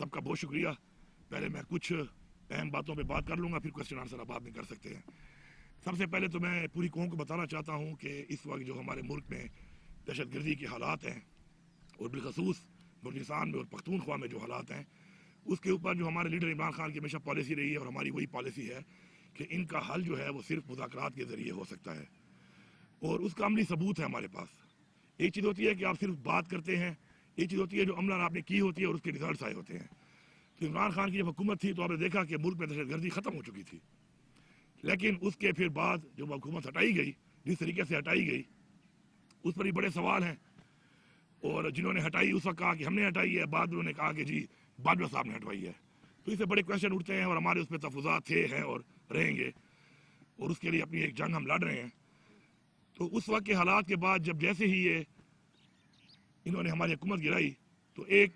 सबका बहुत शुक्रिया। पहले मैं कुछ अहम बातों पे बात कर लूँगा, फिर क्वेश्चन आंसर आप बाद में कर सकते हैं। सबसे पहले तो मैं पूरी कौम को बताना चाहता हूँ कि इस वक्त जो हमारे मुल्क में दहशतगर्दी के हालात हैं और बिलखसूस बलूचिस्तान में और पख्तूनख्वा में जो हालात हैं, उसके ऊपर जो हमारे लीडर इमरान खान की हमेशा पॉलिसी रही है और हमारी वही पॉलिसी है कि इनका हल जो है वो सिर्फ मुज़ाकरात के ज़रिए हो सकता है और उसका अमली सबूत है हमारे पास। एक चीज़ होती है कि आप सिर्फ बात करते हैं, एक चीज़ होती है जो अमलन आपने की होती है और उसके रिजल्ट आए होते हैं। तो इमरान खान की जब हुकूमत थी तो आपने देखा कि मुल्क में दहशतगर्दी ख़त्म हो चुकी थी, लेकिन उसके फिर बाद जब हुकूमत हटाई गई, जिस तरीके से हटाई गई उस पर भी बड़े सवाल हैं। और जिन्होंने हटाई उस वक्त कहा कि हमने हटाई है, बाद में उन्होंने कहा कि जी बाजवा साहब ने हटवाई है। तो इससे बड़े क्वेश्चन उठते हैं और हमारे उस पर तफुज़ात थे हैं और रहेंगे और उसके लिए अपनी एक जंग हम लड़ रहे हैं। तो उस वक्त के हालात के बाद जब जैसे ही ये इन्होंने हमारी हुकूमत गिराई तो एक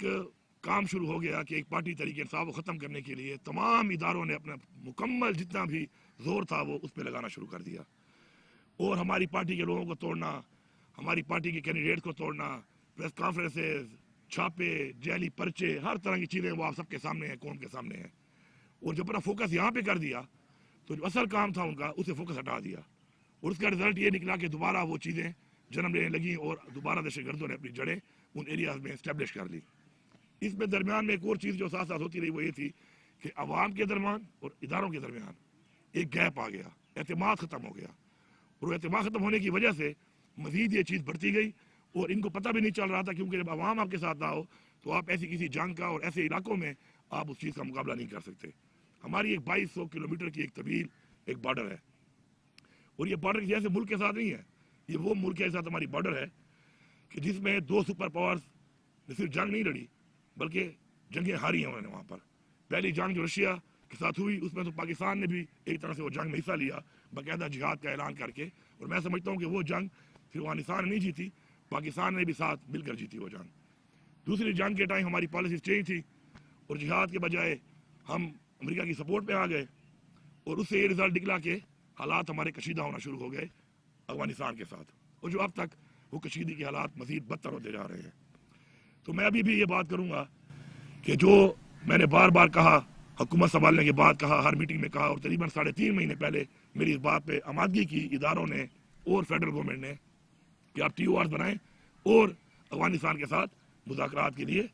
काम शुरू हो गया कि एक पार्टी तरीके इंसाफ को ख़त्म करने के लिए तमाम इदारों ने अपना मुकम्मल जितना भी जोर था वो उस पर लगाना शुरू कर दिया और हमारी पार्टी के लोगों को तोड़ना, हमारी पार्टी के कैंडिडेट को तोड़ना, प्रेस कॉन्फ्रेंसेज, छापे, जैली पर्चे, हर तरह की चीज़ें वो आप सबके सामने हैं, कौम के सामने हैं। और जब अपना फोकस यहाँ पे कर दिया तो जो असल काम था उनका उसे फोकस हटा दिया और उसका रिजल्ट ये निकला कि दोबारा वो चीज़ें जन्म लेने लगी और दोबारा दहशतगर्दों ने अपनी जड़ें उन एरियाज़ में इस्टेब्लिश कर ली। इसमें दरमियान में एक और चीज़ जो साथ साथ होती रही वो ये थी कि अवाम के दरमियान और इदारों के दरमियान एक गैप आ गया, एतमाद ख़त्म हो गया और एतमाद ख़त्म होने की वजह से मज़ीद ये चीज़ बढ़ती गई और इनको पता भी नहीं चल रहा था, क्योंकि जब अवाम आपके साथ ना हो तो आप ऐसी किसी जंग का और ऐसे इलाकों में आप उस चीज़ का मुकाबला नहीं कर सकते। हमारी एक 2200 किलोमीटर की एक तवील एक बॉर्डर है और ये बॉर्डर जैसे मुल्क के साथ नहीं है, ये वो मुल्क के साथ हमारी बॉर्डर है कि जिसमें 2 सुपर पावर्स ने सिर्फ जंग नहीं लड़ी बल्कि जंगें हारी हैं उन्होंने। वहाँ पर पहली जंग जो रशिया के साथ हुई उसमें तो पाकिस्तान ने भी एक तरह से वो जंग में हिस्सा लिया, बाकायदा जिहाद का ऐलान करके, और मैं समझता हूँ कि वो जंग फिर अफगानिस्तान ने नहीं जीती, पाकिस्तान ने भी साथ मिलकर जीती वो जंग। दूसरी जंग के टाइम हमारी पॉलिसी चेंज थी और जिहाद के बजाय हम अमेरिका की सपोर्ट में आ गए और उससे ये रिजल्ट निकला कि हालात हमारे कशीदा होना शुरू हो गए अफगानिस्तान के साथ, और जो अब तक वो कशीदगी के हालात मज़ीद बदतर होते जा रहे हैं। तो मैं अभी भी ये बात करूँगा कि जो मैंने बार बार कहा, हुकूमत संभालने के बाद कहा, हर मीटिंग में कहा और तकरीबन 3.5 महीने पहले मेरी इस बात पे आमादगी की इदारों ने और फेडरल गवर्नमेंट ने कि आप TORs बनाएं और अफगानिस्तान के साथ मुज़ाकरात के लिए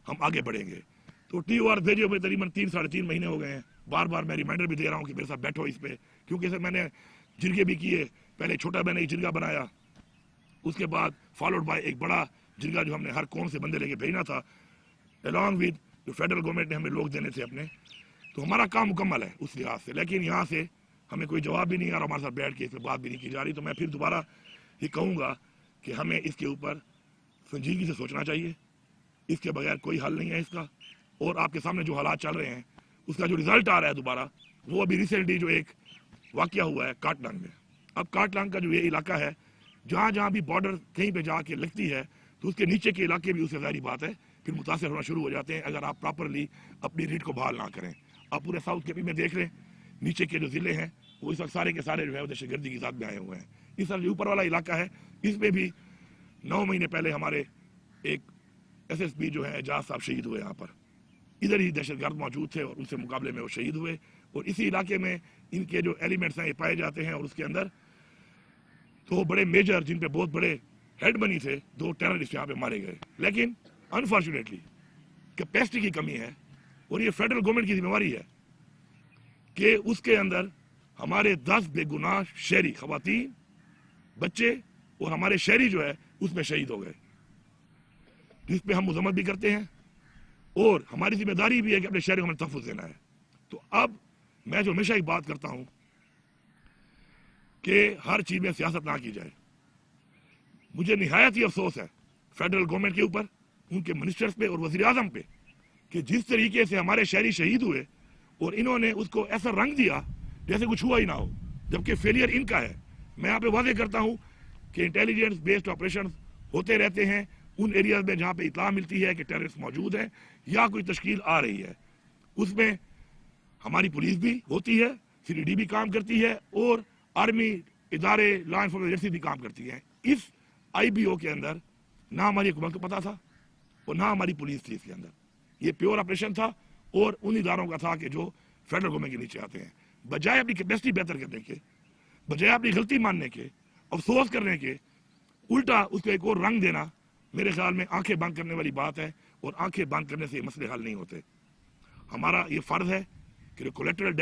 हम आगे बढ़ेंगे। तो TOR भेजे हुए तकरीबन 3-3.5 महीने हो गए हैं। बार बार मैं रिमाइंडर भी दे रहा हूँ कि मेरे साथ बैठो इस पर, क्योंकि सर मैंने जिरगे भी किए। पहले छोटा मैंने एक जिरगा बनाया, उसके बाद फॉलोड बाय एक बड़ा जिरगा जो हमने हर कौम से बंदे लेके भेजना था अलॉन्ग विद जो फेडरल गवर्नमेंट ने हमें लोग देने थे अपने। तो हमारा काम मुकम्मल है उस लिहाज से, लेकिन यहाँ से हमें कोई जवाब भी नहीं आ रहा, हमारे साथ बैठ के इस पर बात भी नहीं की जा रही। तो मैं फिर दोबारा ये कहूँगा कि हमें इसके ऊपर संजीदगी से सोचना चाहिए, इसके बगैर कोई हल नहीं है इसका। और आपके सामने जो हालात चल रहे हैं उसका जो रिजल्ट आ रहा है दोबारा, वो अभी रिसेंटली जो एक वाकया हुआ है काटलांग में। अब काटलांग का जो ये इलाका है, जहाँ जहाँ भी बॉर्डर कहीं पे जाके लगती है तो उसके नीचे के इलाके भी उससे ज़ाहिर बात है फिर मुतासर होना शुरू हो जाते हैं अगर आप प्रॉपरली अपनी रीड को बहाल ना करें। आप पूरे साउथ के भी में देख लें, नीचे के जो ज़िले हैं वो इस वक्त सारे के सारे जो है दहशतगर्दी की साथ में आए हुए हैं। इस तरह जो ऊपर वाला इलाका है इसमें भी 9 महीने पहले हमारे एक SSP जो है एजाज साहब शहीद हुए। यहाँ पर इधर ही दहशतगर्द मौजूद थे और उनसे मुकाबले में वो शहीद हुए और इसी इलाके में इनके जो एलिमेंट्स हैं ये पाए जाते हैं। और उसके अंदर तो बड़े मेजर जिन पे बहुत बड़े हेड बनी थे 2 टेररिस्ट यहाँ पे मारे गए। लेकिन अनफॉर्चुनेटली कैपेसिटी की कमी है और ये फेडरल गवर्नमेंट की जिम्मेवारी है कि उसके अंदर हमारे 10 बेगुनाह शहरी खवातीन, बच्चे और हमारे शहरी जो है उसमें शहीद हो गए, जिस पे हम मजम्मत भी करते हैं और हमारी जिम्मेदारी भी है कि अपने शहर को हमें तहफ़्फ़ुज़ देना है। तो अब मैं जो हमेशा ही बात करता हूँ कि हर चीज़ में सियासत ना की जाए। मुझे निहायत ही अफसोस है फेडरल गवर्नमेंट के ऊपर, उनके मिनिस्टर्स पे और वज़ीर आज़म पे कि जिस तरीके से हमारे शहरी शहीद हुए और इन्होंने उसको ऐसा रंग दिया जैसे कुछ हुआ ही ना हो, जबकि फेलियर इनका है। मैं यहाँ पे वादे करता हूँ कि इंटेलिजेंस बेस्ड ऑपरेशन होते रहते हैं उन एरियाज में जहाँ पे इत्तला मिलती है कि टेररिस्ट मौजूद है या कोई तश्कील आ रही है। उसमें हमारी पुलिस भी होती है, CID भी काम करती है और आर्मी इदारे लॉ एनफोर्समेंट एजेंसी भी काम करती है। इस IBO के अंदर ना हमारी हुकूमत को पता था और ना हमारी पुलिस थी इसके अंदर। ये प्योर ऑपरेशन था और उन इदारों का था कि जो फेडरल गवर्नमेंट के नीचे आते हैं। बजाय अपनी कैपेसिटी बेहतर करने के, बजाय अपनी गलती मानने के, अफसोस करने के, उल्टा उसको एक और रंग देना मेरे ख्याल में आंखें बंद करने वाली बात है, और आंखें बंद करने से मसले हल नहीं होते। हमारा ये फर्ज है कि कोलेटरल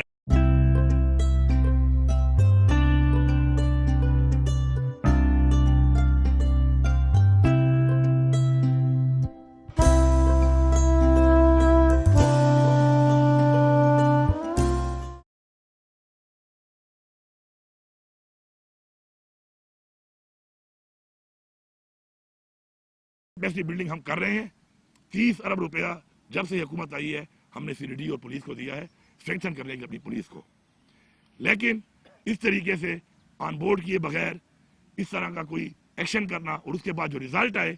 बिल्डिंग हम कर रहे हैं। 30 अरब रुपया जब से हुकूमत आई है हमने सीडीडी और पुलिस को दिया है स्ट्रेंथन करने के अपनी पुलिस को। लेकिन इस तरीके से ऑन बोर्ड किए बगैर इस तरह का कोई एक्शन करना और उसके बाद जो रिजल्ट आए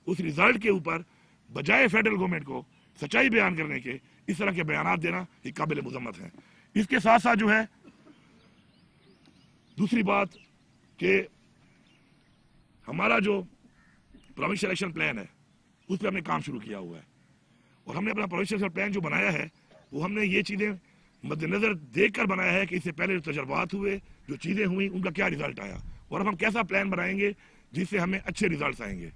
उस रिजल्ट के ऊपर बजाय फेडरल गवर्नमेंट को सच्चाई बयान करने के इस तरह के बयान देना ये काबिल मुजम्मत है। इसके साथ साथ जो है दूसरी बात कि हमारा जो प्रोविंशियल एक्शन प्लान है उस पर हमने काम शुरू किया हुआ है, और हमने अपना प्रोविंशियल प्लान जो बनाया है वो हमने ये चीज़ें मद्देनजर देखकर बनाया है कि इससे पहले जो तजर्बात हुए, जो चीज़ें हुई, उनका क्या रिजल्ट आया, और अब हम कैसा प्लान बनाएंगे जिससे हमें अच्छे रिजल्ट आएंगे।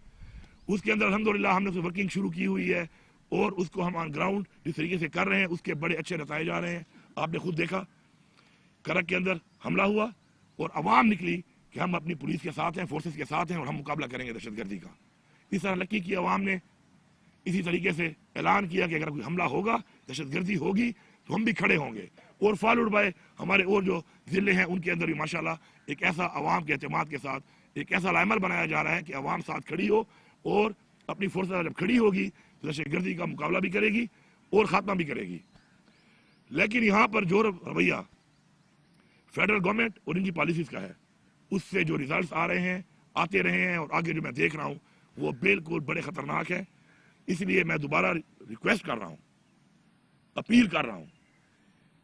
उसके अंदर अल्हम्दुलिल्लाह हमने वर्किंग शुरू की हुई है और उसको हम ऑन ग्राउंड जिस तरीके से कर रहे हैं उसके बड़े अच्छे नताइज आ रहे हैं। आपने खुद देखा करक के अंदर हमला हुआ और अवाम निकली कि हम अपनी पुलिस के साथ हैं, फोर्सेस के साथ हैं और हम मुकाबला करेंगे दहशतगर्दी का। इस तरह लकी की अवाम ने इसी तरीके से ऐलान किया कि अगर कोई हमला होगा, दहशतगर्दी होगी तो हम भी खड़े होंगे, और फॉलोड बाय हमारे और जो ज़िले हैं उनके अंदर भी माशाल्लाह एक ऐसा अवाम के एतमाद के साथ एक ऐसा लाइमल बनाया जा रहा है कि अवाम साथ खड़ी हो और अपनी फोर्स जब खड़ी होगी तो दहशतगर्दी का मुकाबला भी करेगी और ख़ात्मा भी करेगी। लेकिन यहाँ पर जो रवैया फेडरल गवर्नमेंट और इनकी पॉलिसीज़ का है उससे जो रिजल्ट्स आ रहे हैं, आते रहे हैं और आगे जो मैं देख रहा हूँ वो बिल्कुल बड़े ख़तरनाक है। इसलिए मैं दोबारा रिक्वेस्ट कर रहा हूँ, अपील कर रहा हूँ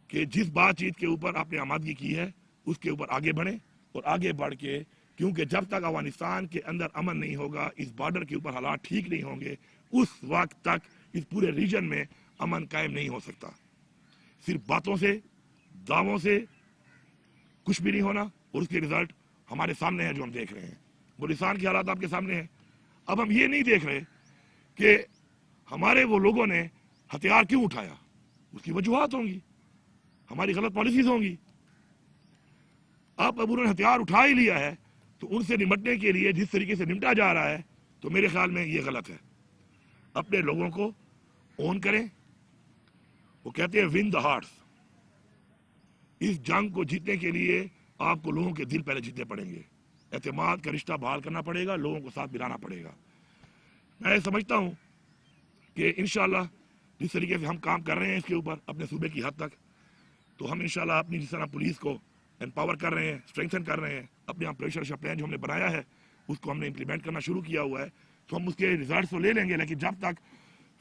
कि जिस बातचीत के ऊपर आपने आमादगी की है उसके ऊपर आगे बढ़ें, और आगे बढ़ के, क्योंकि जब तक अफगानिस्तान के अंदर अमन नहीं होगा, इस बॉर्डर के ऊपर हालात ठीक नहीं होंगे, उस वक्त तक इस पूरे रीजन में अमन कायम नहीं हो सकता। सिर्फ बातों से, दावों से कुछ भी नहीं होना, और उसके रिजल्ट हमारे सामने है जो हम देख रहे हैं। बलूचिस्तान के हालात आपके सामने हैं। अब हम ये नहीं देख रहे कि हमारे वो लोगों ने हथियार क्यों उठाया, उसकी वजूहात होंगी, हमारी गलत पॉलिसीज होंगी। अब उन्होंने हथियार उठा ही लिया है तो उनसे निपटने के लिए जिस तरीके से निपटा जा रहा है तो मेरे ख्याल में ये गलत है। अपने लोगों को ओन करें। वो कहते हैं विन द हार्ट्स। इस जंग को जीतने के लिए आपको लोगों के दिल पहले जीतने पड़ेंगे, एतमाद का रिश्ता बहाल करना पड़ेगा, लोगों को साथ मिलाना पड़ेगा। मैं समझता हूँ कि इंशाल्लाह जिस तरीके से हम काम कर रहे हैं इसके ऊपर अपने सूबे की हद तक, तो हम इंशाल्लाह अपनी जिस तरह पुलिस को एम्पावर कर रहे हैं, स्ट्रेंथन कर रहे हैं, अपने यहाँ प्रोविंशियल प्लान जो हमने बनाया है उसको हमने इम्प्लीमेंट करना शुरू किया हुआ है, तो हम उसके रिजल्ट तो ले लेंगे। लेकिन जब तक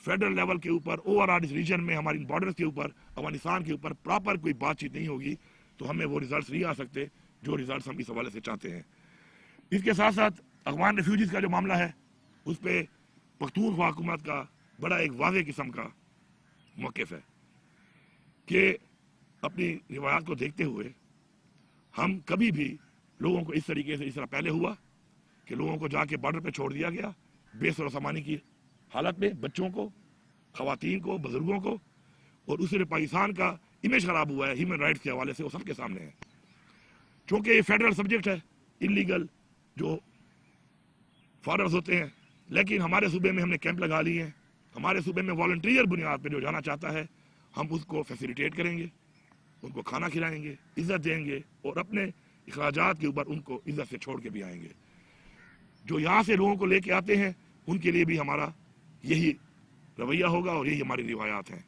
फेडरल लेवल के ऊपर ओवरऑल इस रीजन में हमारी बॉर्डर्स के ऊपर, अफगानिस्तान के ऊपर प्रॉपर कोई बातचीत नहीं होगी तो हमें वो रिजल्ट नहीं आ सकते जो रिजल्ट हम इस हवाले से चाहते हैं। इसके साथ साथ अफगान रेफ्यूजीज का जो मामला है उस पर पख्तूनख्वा हुकूमत का बड़ा एक वाज़ेह किस्म का मौक़िफ़ है कि अपनी रिवायात को देखते हुए हम कभी भी लोगों को इस तरीके से, इस तरह पहले हुआ कि लोगों को जाके बॉर्डर पे छोड़ दिया गया बेसर सामानी की हालत में, बच्चों को, ख़वातीन को, बुजुर्गों को, और उससे पाकिस्तान का इमेज ख़राब हुआ है ह्यूमन राइट्स के हवाले से, वो सबके सामने है। चूँकि ये फेडरल सब्जेक्ट है, इलीगल जो फॉरवर्ड्स होते हैं, लेकिन हमारे सूबे में हमने कैंप लगा लिए हैं। हमारे सूबे में वॉलंटियर बुनियाद पर जो जाना चाहता है हम उसको फैसिलिटेट करेंगे, उनको खाना खिलाएंगे, इज्जत देंगे और अपने अखराजात के ऊपर उनको इज्जत से छोड़ के भी आएंगे। जो यहाँ से लोगों को लेके आते हैं उनके लिए भी हमारा यही रवैया होगा और यही हमारी रिवायात हैं।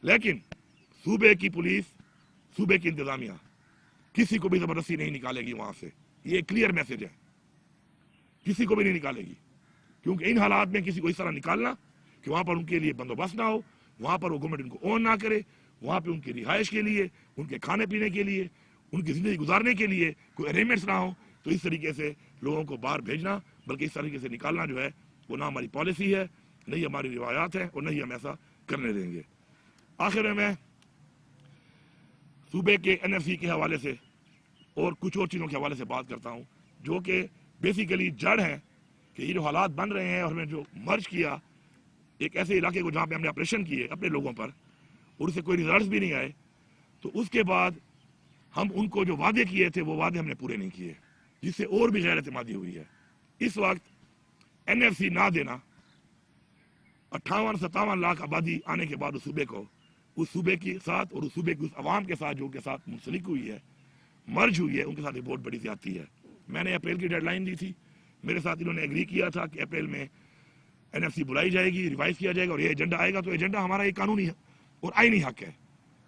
लेकिन सूबे की पुलिस, सूबे की इंतजामिया किसी को भी ज़बरदस्ती नहीं निकालेगी वहाँ से, ये क्लियर मैसेज है, किसी को भी नहीं निकालेगी। क्योंकि इन हालात में किसी को इस तरह निकालना कि वहाँ पर उनके लिए बंदोबस्त ना हो, वहाँ पर वो गवर्नमेंट उनको ओन ना करे, वहाँ पे उनकी रिहाइश के लिए, उनके खाने पीने के लिए, उनकी ज़िंदगी गुजारने के लिए कोई अरेंजमेंट्स ना हो, तो इस तरीके से लोगों को बाहर भेजना, बल्कि इस तरीके से निकालना जो है वो ना हमारी पॉलिसी है نہیں ہماری روایات ہیں اور نہیں ہم ایسا کرنے دیں گے۔ آخر میں صوبے کے NFC کے حوالے سے اور کچھ اور چیزوں کے حوالے سے بات کرتا ہوں جو کہ بیسیکلی جڑ ہیں کہ یہ جو حالات بن رہے ہیں اور ہمیں جو مرج کیا ایک ایسے علاقے کو جہاں پہ ہم نے آپریشن کیے اپنے لوگوں پر اور اس سے کوئی ریزلٹس بھی نہیں آئے، تو اس کے بعد ہم ان کو جو وعدے کیے تھے وہ وعدے ہم نے پورے نہیں کیے، جس سے اور بھی غیر اعتمادی ہوئی ہے۔ اس وقت NFC نہ دینا 58-57 لاکھ آبادی آنے کے بعد اس صوبے کے ساتھ اور اس صوبے کی اس عوام کے ساتھ جو ان کے ساتھ منسلک ہوئی ہے، مرج ہوئی ہے، ان کے ساتھ ایک بہت بڑی زیادتی ہے۔ میں نے اپریل کی ڈیڈ لائن دی تھی، میرے ساتھ انہوں نے ایگری کیا تھا کہ اپریل میں NFC بلائی جائے گی، ریوائز کیا جائے گا اور یہ ایجنڈا آئے گا، تو ایجنڈا ہمارا ایک قانونی اور آئینی حق ہے،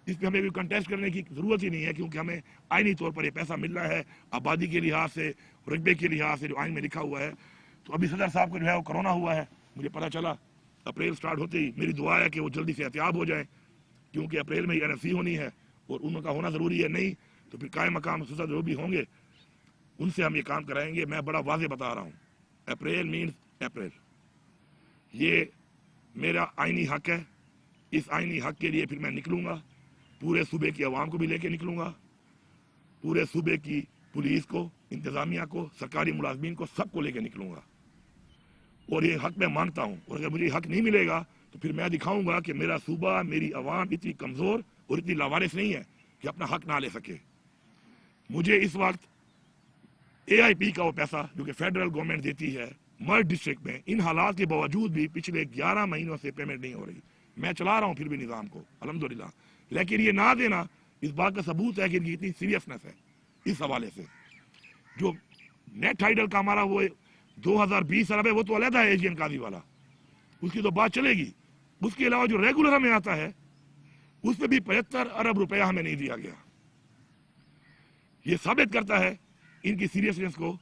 اس پہ ہمیں بھی کنٹیسٹ کرنے کی ضرورت ہی نہیں ہے، کیونکہ ہمیں آئینی طور پر یہ پیسہ مل رہا ہے آبادی کے لحاظ سے، رقبے کے لحاظ سے جو آئین میں لکھا ہوا ہے۔ تو ابھی صدر صاحب کو جو ہے وہ کرونا ہوا ہے، مجھے پتہ چلا اپریل سٹارٹ ہوتے ہی، میری دعا ہے کہ وہ جلدی سے احتیاط ہو جائیں، کیونکہ اپریل میں ہی NFC ہونی ہے اور ان کا ہونا ضروری ہے، نہیں تو پھر قائم مقام صدر جو بھی ہوں گے ان سے ہم یہ کام کرائیں گے۔ میں بڑا واضح بتا رہا ہوں، اپریل مینز اپریل، یہ میرا آئینی حق ہے، اس آئینی حق کے لیے پھر میں نکلوں گا، پورے صوبے کی عوام کو بھی لے کے نکلوں گا، پورے صوبے کی پولیس کو، انتظامیہ کو، سرکاری ملازمین کو، سب کو لے کے نکلوں گا، اور یہ حق میں مانگتا ہوں، اور اگر مجھے حق نہیں ملے گا تو پھر میں دکھاؤں گا کہ میرا صوبہ، میری عوام اتنی کمزور اور اتنی لاوارث نہیں ہے کہ اپنا حق نہ لے سکے۔ مجھے اس وقت AIP کا وہ پیسہ جو کہ فیڈرل گورنمنٹ دیتی ہے مرج ڈسٹرکٹ میں، ان حالات کے باوجود بھی پچھلے 11 مہینوں سے پیمنٹ نہیں ہو رہی، میں چلا رہا ہوں پھر بھی نظام کو الحمدللہ، لیکن یہ نہ دینا اس بات کا ثبوت ہے کہ ان کی اتنی سیریسنس ہے۔ اس حوالے سے جو نیٹ ٹائٹل کا ہمارا وہ 2020 ارب ہے، وہ تو علیحدہ ہے ایشین قاضی والا، اس کی تو بات چلے گی، اس کے علاوہ جو ریگولر ہمیں آتا ہے اس پہ بھی 75 ارب روپیہ ہمیں نہیں دیا گیا۔ یہ ثابت کرتا ہے ان کی سیریسنس کو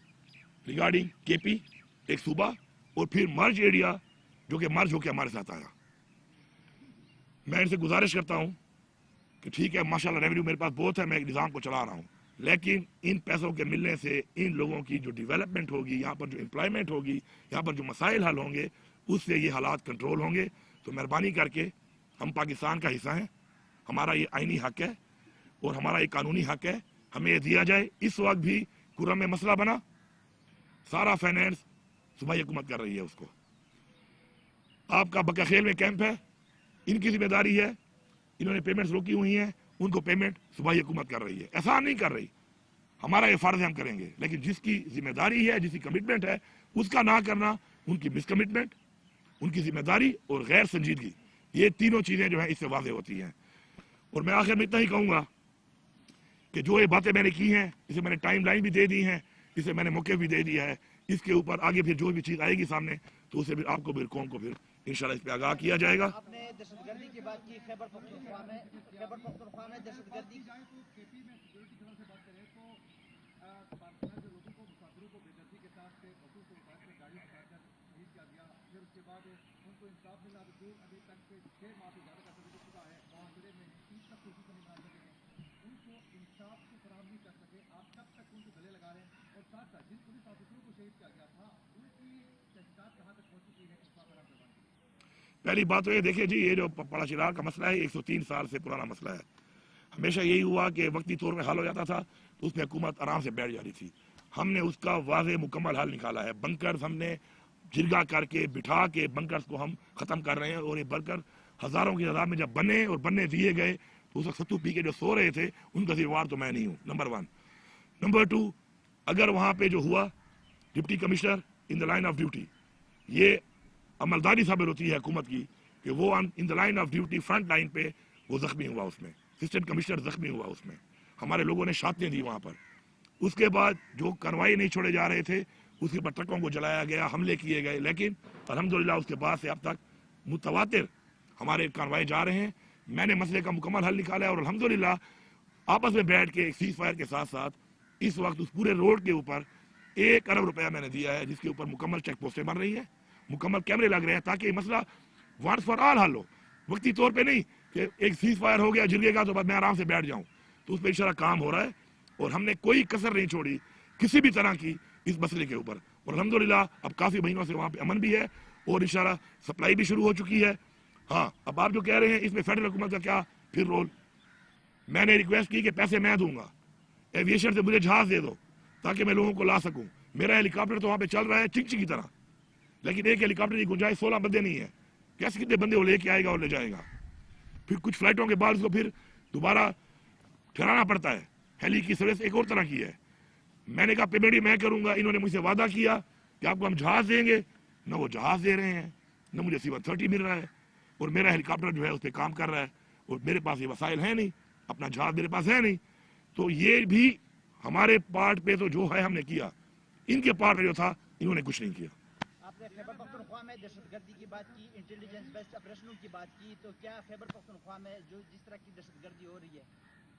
ریگارڈنگ KP ایک صوبہ اور پھر مرج ایریا جو کہ مرج ہو کے ہمارے ساتھ آیا۔ میں ان سے گزارش کرتا ہوں کہ ٹھیک ہے ماشاءاللہ ریونیو میرے پاس بہت ہے، میں ایک نظام کو چلا رہا ہوں، لیکن ان پیسوں کے ملنے سے ان لوگوں کی جو ڈیولپمنٹ ہوگی، یہاں پر جو امپلائمنٹ ہوگی، یہاں پر جو مسائل حل ہوں گے، اس سے یہ حالات کنٹرول ہوں گے۔ تو مہربانی کر کے، ہم پاکستان کا حصہ ہیں، ہمارا یہ آئینی حق ہے اور ہمارا یہ قانونی حق ہے، ہمیں یہ دیا جائے۔ اس وقت بھی کرم میں مسئلہ بنا، سارا فائنینس صوبائی حکومت کر رہی ہے اس کو، آپ کا بکا خیل میں کیمپ ہے، ان کی ذمہ داری ہے، انہوں نے پیمنٹس روکی ہوئی ہیں، ان کو پیمنٹ صوبائی حکومت کر رہی ہے، احسان نہیں کر رہی، ہمارا یہ فرض ہے ہم کریں گے، لیکن جس کی ذمہ داری ہے، جس کی کمٹمنٹ ہے، اس کا نہ کرنا ان کی مس کمٹمنٹ، ان کی ذمہ داری اور غیر سنجیدگی، یہ تینوں چیزیں جو ہیں اس سے واضح ہوتی ہیں۔ اور میں آخر میں اتنا ہی کہوں گا کہ جو یہ باتیں میں نے کی ہیں، اسے میں نے ٹائم لائن بھی دے دی ہیں، اسے میں نے موقع بھی دے دیا ہے، اس کے اوپر آگے پھر جو بھی چیز آئے گی سامنے تو اسے پھر آپ کو پھر قوم کو پھر انشاءاللہ اس پہ آگاہ کیا جائے گا۔ آپ نے دہشت گردی کی بات کی، خیبر پختونخوا میں دہشت گردی پہلی بات تو یہ دیکھیں جی، یہ جو پڑا شرار کا مسئلہ ہے 103 سال سے پرانا مسئلہ ہے، ہمیشہ یہی ہوا کہ وقتی طور پہ حل ہو جاتا تھا تو اس میں حکومت آرام سے بیٹھ جاتی تھی، ہم نے اس کا واضح مکمل حل نکالا ہے، بنکرز ہم نے جرگا کر کے بٹھا کے بنکرز کو ہم ختم کر رہے ہیں، اور یہ بنکر ہزاروں کی تعداد میں جب بنے اور بننے دیے گئے تو اس وقت ستو پی کے جو سو رہے تھے ان کا ذمہ وار تو میں نہیں ہوں، نمبر 1۔ نمبر 2، اگر وہاں پہ جو ہوا deputy commissioner in the line of duty, یہ عملداری ثابت ہوتی ہے حکومت کی کہ وہ in the line of duty front line پہ وہ زخمی ہوا، اس میں اسسٹنٹ کمشنر زخمی ہوا، اس میں ہمارے لوگوں نے شہادتیں دی وہاں پر۔ اس کے بعد جو کارروائی نہیں چھوڑے جا رہے تھے اس کے بعد ٹرکوں کو جلایا گیا، حملے کیے گئے، لیکن الحمدللہ اس کے بعد سے اب تک متواتر ہمارے کارروائی جا رہے ہیں۔ میں نے مسئلے کا مکمل حل نکالا ہے اور الحمدللہ آپس میں بیٹھ کے ایک سیز فائر کے ساتھ ساتھ اس وقت اس پورے روڈ کے اوپر 1 ارب روپیہ میں نے دیا ہے، جس کے اوپر مکمل چیک پوسٹیں بن رہی ہیں، مکمل کیمرے لگ رہے ہیں، تاکہ یہ مسئلہ وانس فار آل حل ہو، وقتی طور پہ نہیں کہ ایک سیز فائر ہو گیا جرگے کا تو بعد میں آرام سے بیٹھ جاؤں۔ تو اس پہ انشاءاللہ کام ہو رہا ہے اور ہم نے کوئی کسر نہیں چھوڑی کسی بھی طرح کی اس مسئلے کے اوپر، اور الحمدللہ اب کافی مہینوں سے وہاں پہ امن بھی ہے اور انشاءاللہ سپلائی بھی شروع ہو چکی ہے. ہاں اب آپ جو کہہ رہے ہیں اس میں فیڈرل حکومت کا کیا پھر رول؟ میں نے ریکویسٹ کی کہ پیسے میں دوں گا, ایویشن سے مجھے جہاز دے دو تاکہ میں لوگوں کو لا سکوں. میرا ہیلی کاپٹر تو وہاں پہ چل رہا ہے چنچی کی طرح, لیکن ایک ہیلی کاپٹر کی گنجائش 16 بندے نہیں ہے. کیسے کتنے بندے وہ لے کے آئے گا اور لے جائے گا؟ پھر کچھ فلائٹوں کے بعد اس کو پھر دوبارہ ٹھہرانا پڑتا ہے. ہیلی کی سروس ایک اور طرح کی ہے. میں نے کہا پیمنٹ بھی میں کروں گا. انہوں نے مجھ سے وعدہ کیا کہ آپ کو ہم جہاز دیں گے, نہ وہ جہاز دے رہے ہیں, نہ مجھے C-130 مل رہا ہے, اور میرا ہیلی کاپٹر جو ہے اس پہ کام کر رہا ہے, اور میرے پاس یہ وسائل ہیں نہیں, اپنا جہاز میرے پاس ہے نہیں. تو یہ بھی ہمارے پارٹ پہ تو جو ہے ہم نے کیا, ان کے پارٹ پہ جو تھا انہوں نے کچھ نہیں کیا. آپ نے خیبر پختونخوا میں دہشت گردی کی بات کی, انٹیلیجنس بیسڈ آپریشنوں کی بات کی, تو کیا خیبر پختونخوا میں جو جس طرح کی دہشت گردی ہو رہی ہے,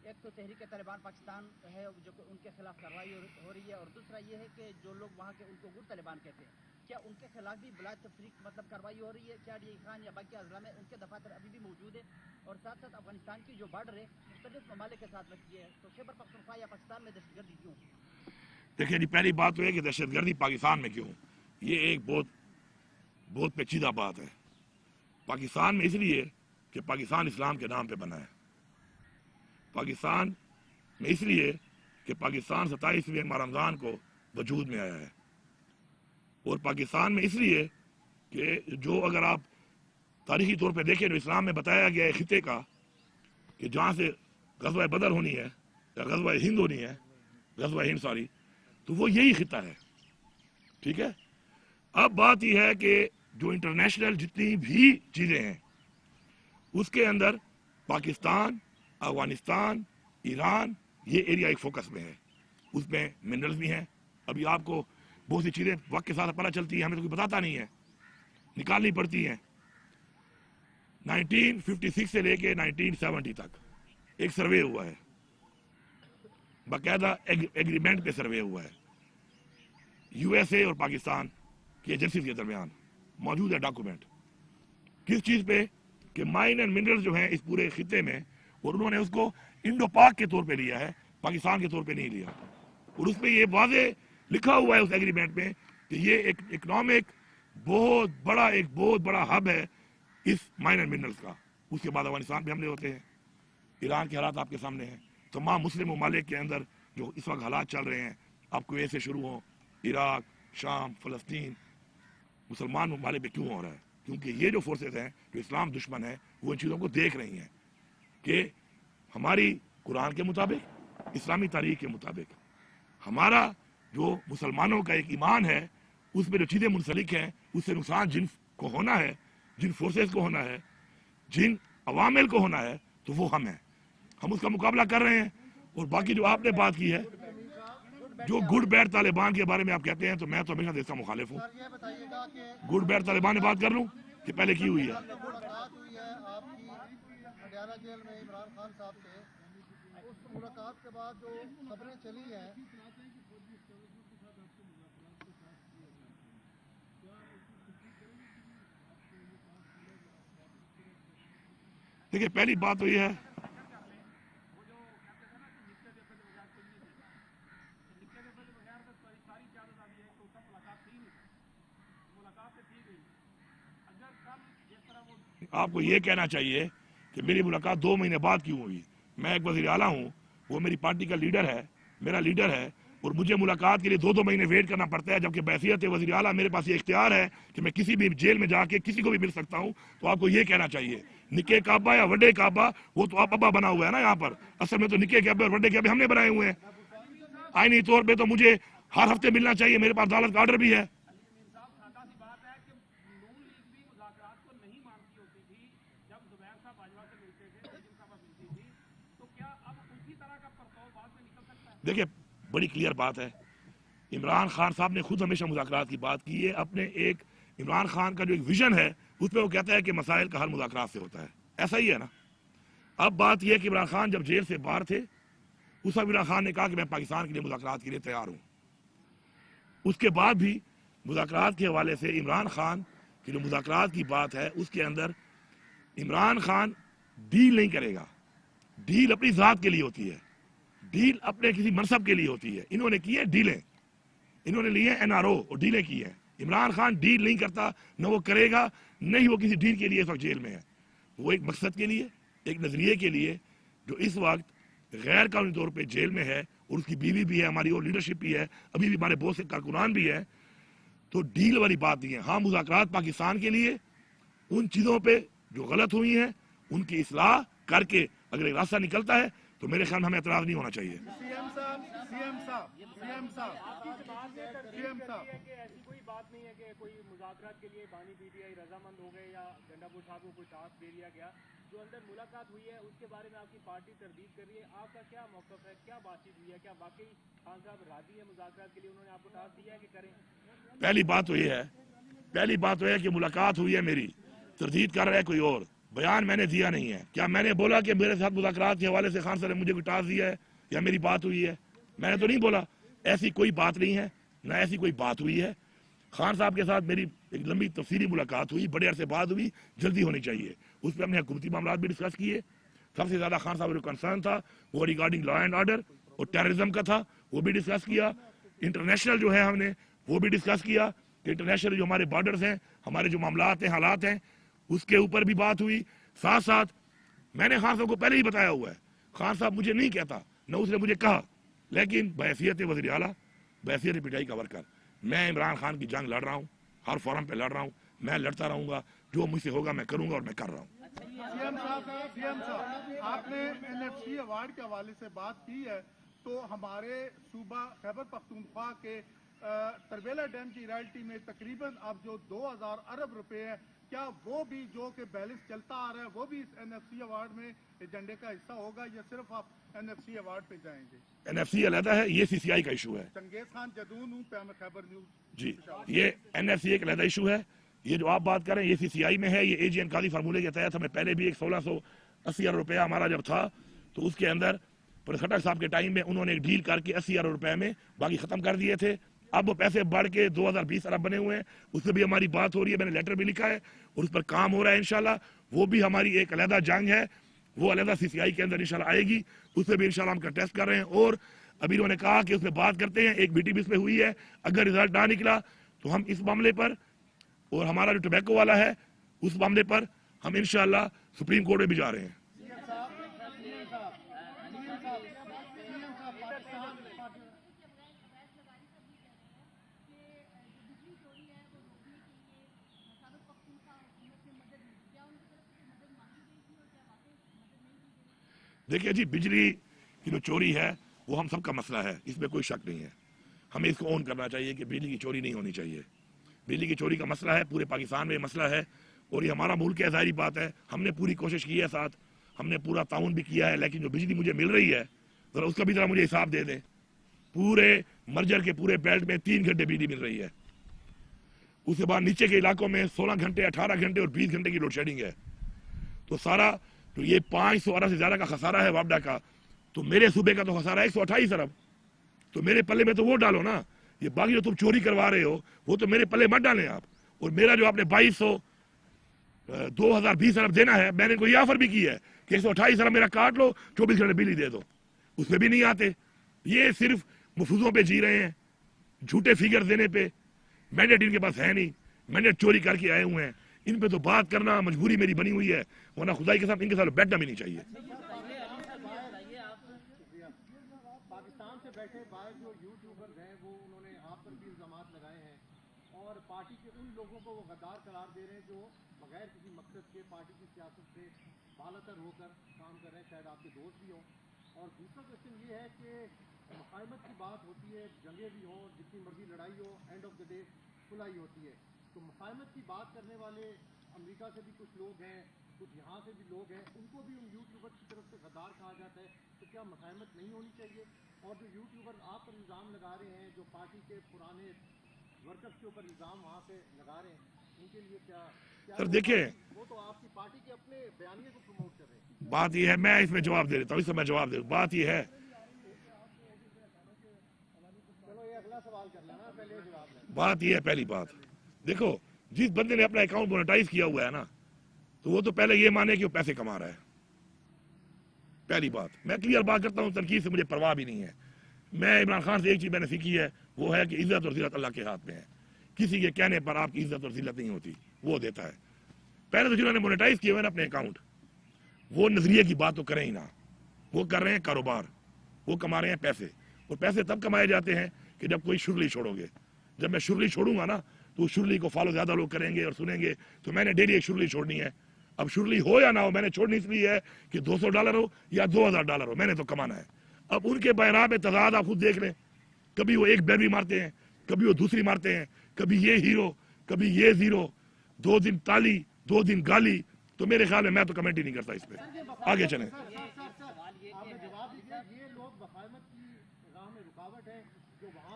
ایک تو تحریک طالبان پاکستان ہے جو ان کے خلاف کارروائی ہو رہی ہے, اور دوسرا یہ ہے کہ جو لوگ وہاں کے ان کو گٹ طالبان کہتے ہیں, کیا ان کے خلاف بھی بلا تفریق مطلب کارروائی ہو رہی ہے؟ کیا ڈی خان یا باقی اضلاع میں ان کے دفاتر ابھی بھی موجود ہے؟ اور ساتھ ساتھ افغانستان کی جو بارڈر ہے مختلف ممالک کے ساتھ لگتی ہے, تو خیبر پختونخوا یا پاکستان میں دہشت گردی کیوں؟ دیکھیں جی, پہلی بات تو ہے کہ دہشت گردی پاکستان میں کیوں, یہ ایک بہت پیچیدہ بات ہے. پاکستان میں اس لیے کہ پاکستان اسلام کے نام پہ بنا ہے. پاکستان میں اس لیے کہ پاکستان 27ویں ماہ رمضان کو وجود میں آیا ہے. اور پاکستان میں اس لیے کہ جو اگر آپ تاریخی طور پہ دیکھیں جو اسلام میں بتایا گیا ہے خطے کا, کہ جہاں سے غزوہ بدر ہونی ہے یا غزوہ ہند ہونی ہے, غزوہ ہند سوری, تو وہ یہی خطہ ہے. ٹھیک ہے. اب بات یہ ہے کہ جو انٹرنیشنل جتنی بھی چیزیں ہیں اس کے اندر پاکستان, افغانستان, ایران, یہ ایریا ایک فوکس میں ہے. اس میں منرلز بھی ہیں. ابھی آپ کو بہت سی چیزیں وقت کے ساتھ پتہ چلتی ہیں, ہمیں تو کوئی بتاتا نہیں ہے, نکالنی پڑتی ہیں. 1956 سے لے کے 1970 تک ایک سروے ہوا ہے, باقاعدہ ایگریمنٹ پہ سروے ہوا ہے, USA اور پاکستان کی ایجنسیز کے درمیان موجود ہے ڈاکومنٹ. کس چیز پہ؟ کہ مائن اینڈ منرلز جو ہیں اس پورے خطے میں, اور انہوں نے اس کو انڈو پاک کے طور پہ لیا ہے, پاکستان کے طور پہ نہیں لیا. اور اس پہ یہ واضح لکھا ہوا ہے اس ایگریمنٹ میں کہ یہ ایک اکنامک بہت بڑا ہب ہے اس مائن اینڈ منرلز کا. اس کے بعد افغانستان پہ حملے ہوتے ہیں, ایران کے حالات آپ کے سامنے ہیں, تمام مسلم ممالک کے اندر جو اس وقت حالات چل رہے ہیں, آپ کو ایسے شروع ہوں, عراق, شام, فلسطین, مسلمان ممالک پہ کیوں ہو رہا ہے؟ کیونکہ یہ جو فورسز ہیں جو اسلام دشمن ہے وہ ان چیزوں کو دیکھ رہی ہیں کہ ہماری قرآن کے مطابق, اسلامی تاریخ کے مطابق, ہمارا جو مسلمانوں کا ایک ایمان ہے اس میں جو چیزیں منسلک ہیں اس سے نقصان جن کو ہونا ہے, جن فورسز کو ہونا ہے, جن عوامل کو ہونا ہے, تو وہ ہم ہیں. ہم اس کا مقابلہ کر رہے ہیں. اور باقی جو آپ نے بات کی ہے جو گڈ بیڈ طالبان کے بارے میں آپ کہتے ہیں, تو میں تو ہمیشہ اس کا مخالف ہوں. گڈ بیڈ طالبان میں بات کر لوں کہ پہلے کی ہوئی ہے. جیل میں عمران خان صاحب سے اس ملاقات کے بعد جو خبریں چلی ہیں, دیکھیے پہلی بات تو یہ ہے آپ کو یہ کہنا چاہیے کہ میری ملاقات 2 مہینے بعد کیوں ہوئی. میں ایک وزیر اعلیٰ ہوں, وہ میری پارٹی کا لیڈر ہے, میرا لیڈر ہے, اور مجھے ملاقات کے لیے 2 مہینے ویٹ کرنا پڑتا ہے, جبکہ بحیثیت وزیر اعلیٰ میرے پاس یہ اختیار ہے کہ میں کسی بھی جیل میں جا کے کسی کو بھی مل سکتا ہوں. تو آپ کو یہ کہنا چاہیے نکے کعبہ یا وڈے کعبہ وہ تو آپ ابا بنا ہوا ہے نا یہاں پر, اصل میں تو نکے کعبے اور وڈے کعبے ہم نے بنائے ہوئے ہیں. آئینی طور پہ تو مجھے ہر ہفتے ملنا چاہیے, میرے پاس عدالت کا آرڈر بھی ہے. دیکھیں بڑی کلیئر بات ہے, عمران خان صاحب نے خود ہمیشہ مذاکرات کی بات کی ہے. اپنے ایک عمران خان کا جو ایک ویژن ہے اس پہ وہ کہتا ہے کہ مسائل کا حل مذاکرات سے ہوتا ہے. ایسا ہی ہے نا. اب بات یہ ہے کہ عمران خان جب جیل سے باہر تھے اس وقت عمران خان نے کہا کہ میں پاکستان کے لیے مذاکرات کے لیے تیار ہوں. اس کے بعد بھی مذاکرات کے حوالے سے عمران خان کی جو مذاکرات کی بات ہے اس کے اندر عمران خان ڈیل نہیں کرے گا. ڈیل اپنی ذات کے لیے ہوتی ہے, ڈیل اپنے کسی منصب کے لیے ہوتی ہے. انہوں نے کی ہے ڈیلیں, انہوں نے لی ہیں NRO اور ڈیلیں کی ہیں. عمران خان ڈیل نہیں کرتا، نہ وہ کرے گا، نہ ہی وہ کسی ڈیل کے لیے اس وقت جیل میں ہے. وہ ایک مقصد کے لیے، ایک نظریے کے لیے جو اس وقت غیر قانونی طور پہ جیل میں ہے، اور اس کی بیوی بھی ہے، ہماری اور لیڈرشپ بھی ہے، ابھی بھی ہمارے بہت سے کارکنان بھی ہیں. تو ڈیل والی بات نہیں ہے. ہاں مذاکرات پاکستان کے لیے ان چیزوں پہ جو غلط ہوئی ہیں ان کی اصلاح کر کے اگر ایک راستہ نکلتا ہے تو میرے خیال میں ہمیں اعتراض نہیں ہونا چاہیے. ایسی کوئی بات نہیں ہے کہ کوئی مذاکرات کے لیے بانی پی ٹی آئی رضامند ہو گئے یا گنڈا پور صاحب کو کوئی ٹاسک دے دیا گیا. جو اندر ملاقات ہوئی ہے اس کے بارے میں آپ کی پارٹی تردید کر رہی ہے، آپ کا کیا موقف ہے؟ کیا بات چیت ہوئی ہے؟ کیا واقعی خان صاحب راضی ہیں مذاکرات کے لیے؟ انہوں نے آپ کو ٹاسک دیا ہے کہ کریں؟ پہلی بات تو یہ ہے کہ ملاقات ہوئی ہے میری، تردید کر رہا ہے کوئی اور. بیان میں نے دیا نہیں ہے. کیا میں نے بولا کہ میرے ساتھ مذاکرات کے حوالے سے خان صاحب نے مجھے کوئی ٹاسک دیا ہے یا میری بات ہوئی ہے؟ میں نے تو نہیں بولا. ایسی کوئی بات نہیں ہے، نہ ایسی کوئی بات ہوئی ہے. خان صاحب کے ساتھ میری ایک لمبی تفصیلی ملاقات ہوئی، بڑے عرصے بعد ہوئی، جلدی ہونی چاہیے. اس پہ ہم نے حکومتی معاملات بھی ڈسکس کیے. سب سے زیادہ خان صاحب جو کنسرن تھا وہ ریگارڈنگ لا اینڈ آرڈر اور ٹیررزم کا تھا، وہ بھی ڈسکس کیا. انٹرنیشنل جو ہے ہم نے وہ بھی ڈسکس کیا کہ انٹرنیشنل جو ہمارے بارڈرز ہیں، ہمارے جو معاملات ہیں، حالات ہیں، اس کے اوپر بھی بات ہوئی. ساتھ ساتھ میں نے خان صاحب کو پہلے ہی بتایا ہوا ہے، خان صاحب مجھے نہیں کہتا، نہ اس نے مجھے کہا، لیکن بحیثیت وزیر اعلیٰ، بحیثیت پی کا ورکر میں عمران خان کی جنگ لڑ رہا ہوں، ہر فورم پہ لڑ رہا ہوں، میں لڑتا رہوں گا، جو مجھ سے ہوگا میں کروں گا اور میں کر رہا ہوں. سی ایم صاحب آپ نے NFC ایوارڈ کے حوالے سے بات کی ہے، تو ہمارے صوبہ خیبر پختونخوا کے تربیلا ڈیم کی رائلٹی میں تقریباً اب جو 2000 ارب روپے ہے، کیا وہ بھی جو کہ بیلنس چلتا آ رہا ہے وہ بھی اس NFC ایوارڈ میں ایجنڈے کا حصہ ہوگا یا صرف آپ NFC ایوارڈ پہ جائیں گے؟ NFC علیحدہ ہے، یہ CCI کا ایشو ہے. چنگیز خان جدون ہوں، پیام خیبر نیوز. جی یہ NFC ایک علیحدہ ایشو ہے. یہ جو آپ بات کریں یہ CCI میں ہے. یہ AGN قاضی فارمولے کے تحت ہمیں پہلے بھی ایک 1680 ارب روپیہ ہمارا جب تھا تو اس کے اندر خٹک صاحب کے ٹائم میں انہوں نے ایک ڈیل کر کے 80 ارب روپے میں باقی ختم کر دیے تھے. اب وہ پیسے بڑھ کے 2020 ارب بنے ہوئے ہیں، اس پہ بھی ہماری بات ہو رہی ہے، میں نے لیٹر بھی لکھا ہے اور اس پر کام ہو رہا ہے انشاءاللہ. وہ بھی ہماری ایک علیحدہ جنگ ہے، وہ علیحدہ CCI کے اندر انشاءاللہ آئے گی. اس پہ بھی انشاءاللہ ہم کنٹیسٹ کر رہے ہیں اور ابھی انہوں نے کہا کہ اس پہ بات کرتے ہیں. ایک میٹنگ بھی اس پہ ہوئی ہے، اگر رزلٹ نہ نکلا تو ہم اس معاملے پر اور ہمارا جو ٹوبیکو والا ہے اس معاملے پر ہم انشاءاللہ سپریم کورٹ میں بھی جا رہے ہیں. دیکھیے جی، بجلی کی جو چوری ہے وہ ہم سب کا مسئلہ ہے، اس میں کوئی شک نہیں ہے. ہمیں اس کو اون کرنا چاہیے کہ بجلی کی چوری نہیں ہونی چاہیے. بجلی کی چوری کا مسئلہ ہے، پورے پاکستان میں مسئلہ ہے اور یہ ہمارا ملک ہے، ظاہری بات ہے. ہم نے پوری کوشش کی ہے، ساتھ ہم نے پورا تعاون بھی کیا ہے، لیکن جو بجلی مجھے مل رہی ہے ذرا اس کا بھی ذرا مجھے حساب دے دیں. پورے مرجر کے پورے بیلٹ میں 3 گھنٹے بجلی مل رہی ہے. اس کے بعد نیچے کے علاقوں میں 16 گھنٹے، 18 گھنٹے اور 20 گھنٹے کی لوڈ شیڈنگ ہے. تو سارا تو یہ 500 ارب سے زیادہ کا خسارہ ہے وابڈا کا. تو میرے صوبے کا تو خسارہ ہے 128 ارب. تو میرے پلے میں تو وہ ڈالو نا. یہ باقی جو تم چوری کروا رہے ہو وہ تو میرے پلے مت ڈالیں آپ. اور میرا جو آپ نے 2020 ارب دینا ہے، میں نے کوئی آفر بھی کی ہے کہ 128 ارب میرا کاٹ لو، 24 گھنٹے بجلی دے دو. اس میں بھی نہیں آتے. یہ صرف مفروضوں پہ جی رہے ہیں، جھوٹے فگر دینے پہ. مینڈیٹ ان کے پاس ہے نہیں، مینڈیٹ چوری کر کے آئے ہوئے ہیں. ان پہ تو بات کرنا مجبوری میری بنی ہوئی ہے، ورنہ خدائی کے ساتھ ان کے ساتھ بیٹھنا بھی نہیں چاہیے. پاکستان سے بیٹھے باہر جو یوٹیوبرز ہیں وہ انہوں نے آپ پر بھی الزامات لگائے ہیں اور پارٹی کے ان لوگوں کو وہ غدار قرار دے رہے ہیں جو بغیر کسی مقصد کے پارٹی کی سیاست سے بالاتر ہو کر کام کر رہے ہیں. شاید آپ کے دوست بھی ہوں. اور دوسرا کوشچن یہ ہے کہ مفاہمت کی بات ہوتی ہے، جنگیں بھی ہوں، جتنی مرضی لڑائی ہو، اینڈ آف دا ڈے کھلائی ہوتی ہے. تو مفاہمت کی بات کرنے والے امریکہ سے بھی کچھ لوگ ہیں، کچھ یہاں سے بھی لوگ ہیں، ان کو بھی ان یوٹیوبر کی طرف سے غدار کہا جاتا ہے. تو کیا مفاہمت نہیں ہونی چاہیے؟ اور جو یوٹیوبر آپ پر الزام لگا رہے ہیں، جو پارٹی کے پرانے ورکرز کے اوپر الزام وہاں پہ لگا رہے ہیں، ان کے لیے کیا سر دیکھیں، وہ تو آپ کی پارٹی کے اپنے بیانیے کو پروموٹ کر رہے ہیں. بات یہ ہے، میں اس میں جواب دے دیتا ہوں، اس میں جواب دے. بات یہ ہے، چلو یہ اگلا سوال کر لینا، پہلے جواب لیں. بات یہ ہے، پہلی بات دیکھو، جس بندے نے اپنا اکاؤنٹ مونیٹائز کیا ہوا ہے نا، تو وہ تو پہلے یہ مانے کہ وہ پیسے کما رہا ہے. پہلی بات میں کلیئر بات کرتا ہوں، تنقید سے مجھے پرواہ بھی نہیں ہے. میں عمران خان سے ایک چیز میں نے سیکھی ہے، وہ ہے کہ عزت اور ذلت اللہ کے ہاتھ میں ہے. किसी के कहने पर आपकी इज्जत और जिल्लत नहीं होती, वो देता है। पहले तो जिन्होंने मोनेटाइज किए हुए हैं अपने अकाउंट, वो नजरिए की बात तो करें ही ना, वो कर रहे हैं कारोबार, वो कमा रहे हैं पैसे। और पैसे तब कमाए जाते हैं कि जब कोई शुरली छोड़ोगे। जब मैं शुरली छोड़ूंगा ना तो शुरली को फॉलो ज्यादा लोग करेंगे और सुनेंगे। तो मैंने डेली एक शुरली छोड़नी है। अब शुरली हो या ना हो, मैंने छोड़नी इसलिए है कि $200 हो या $2000 हो, मैंने तो कमाना है। अब उनके बहराब में तजाद आप खुद देख लें, कभी वो एक बैरवी मारते हैं, कभी वो दूसरी मारते हैं, कभी ये हीरो, कभी ये जीरो, 2 दिन ताली 2 दिन गाली। तो मेरे ख्याल में मैं तो कमेंट ही नहीं करता इस पे। आगे चलें।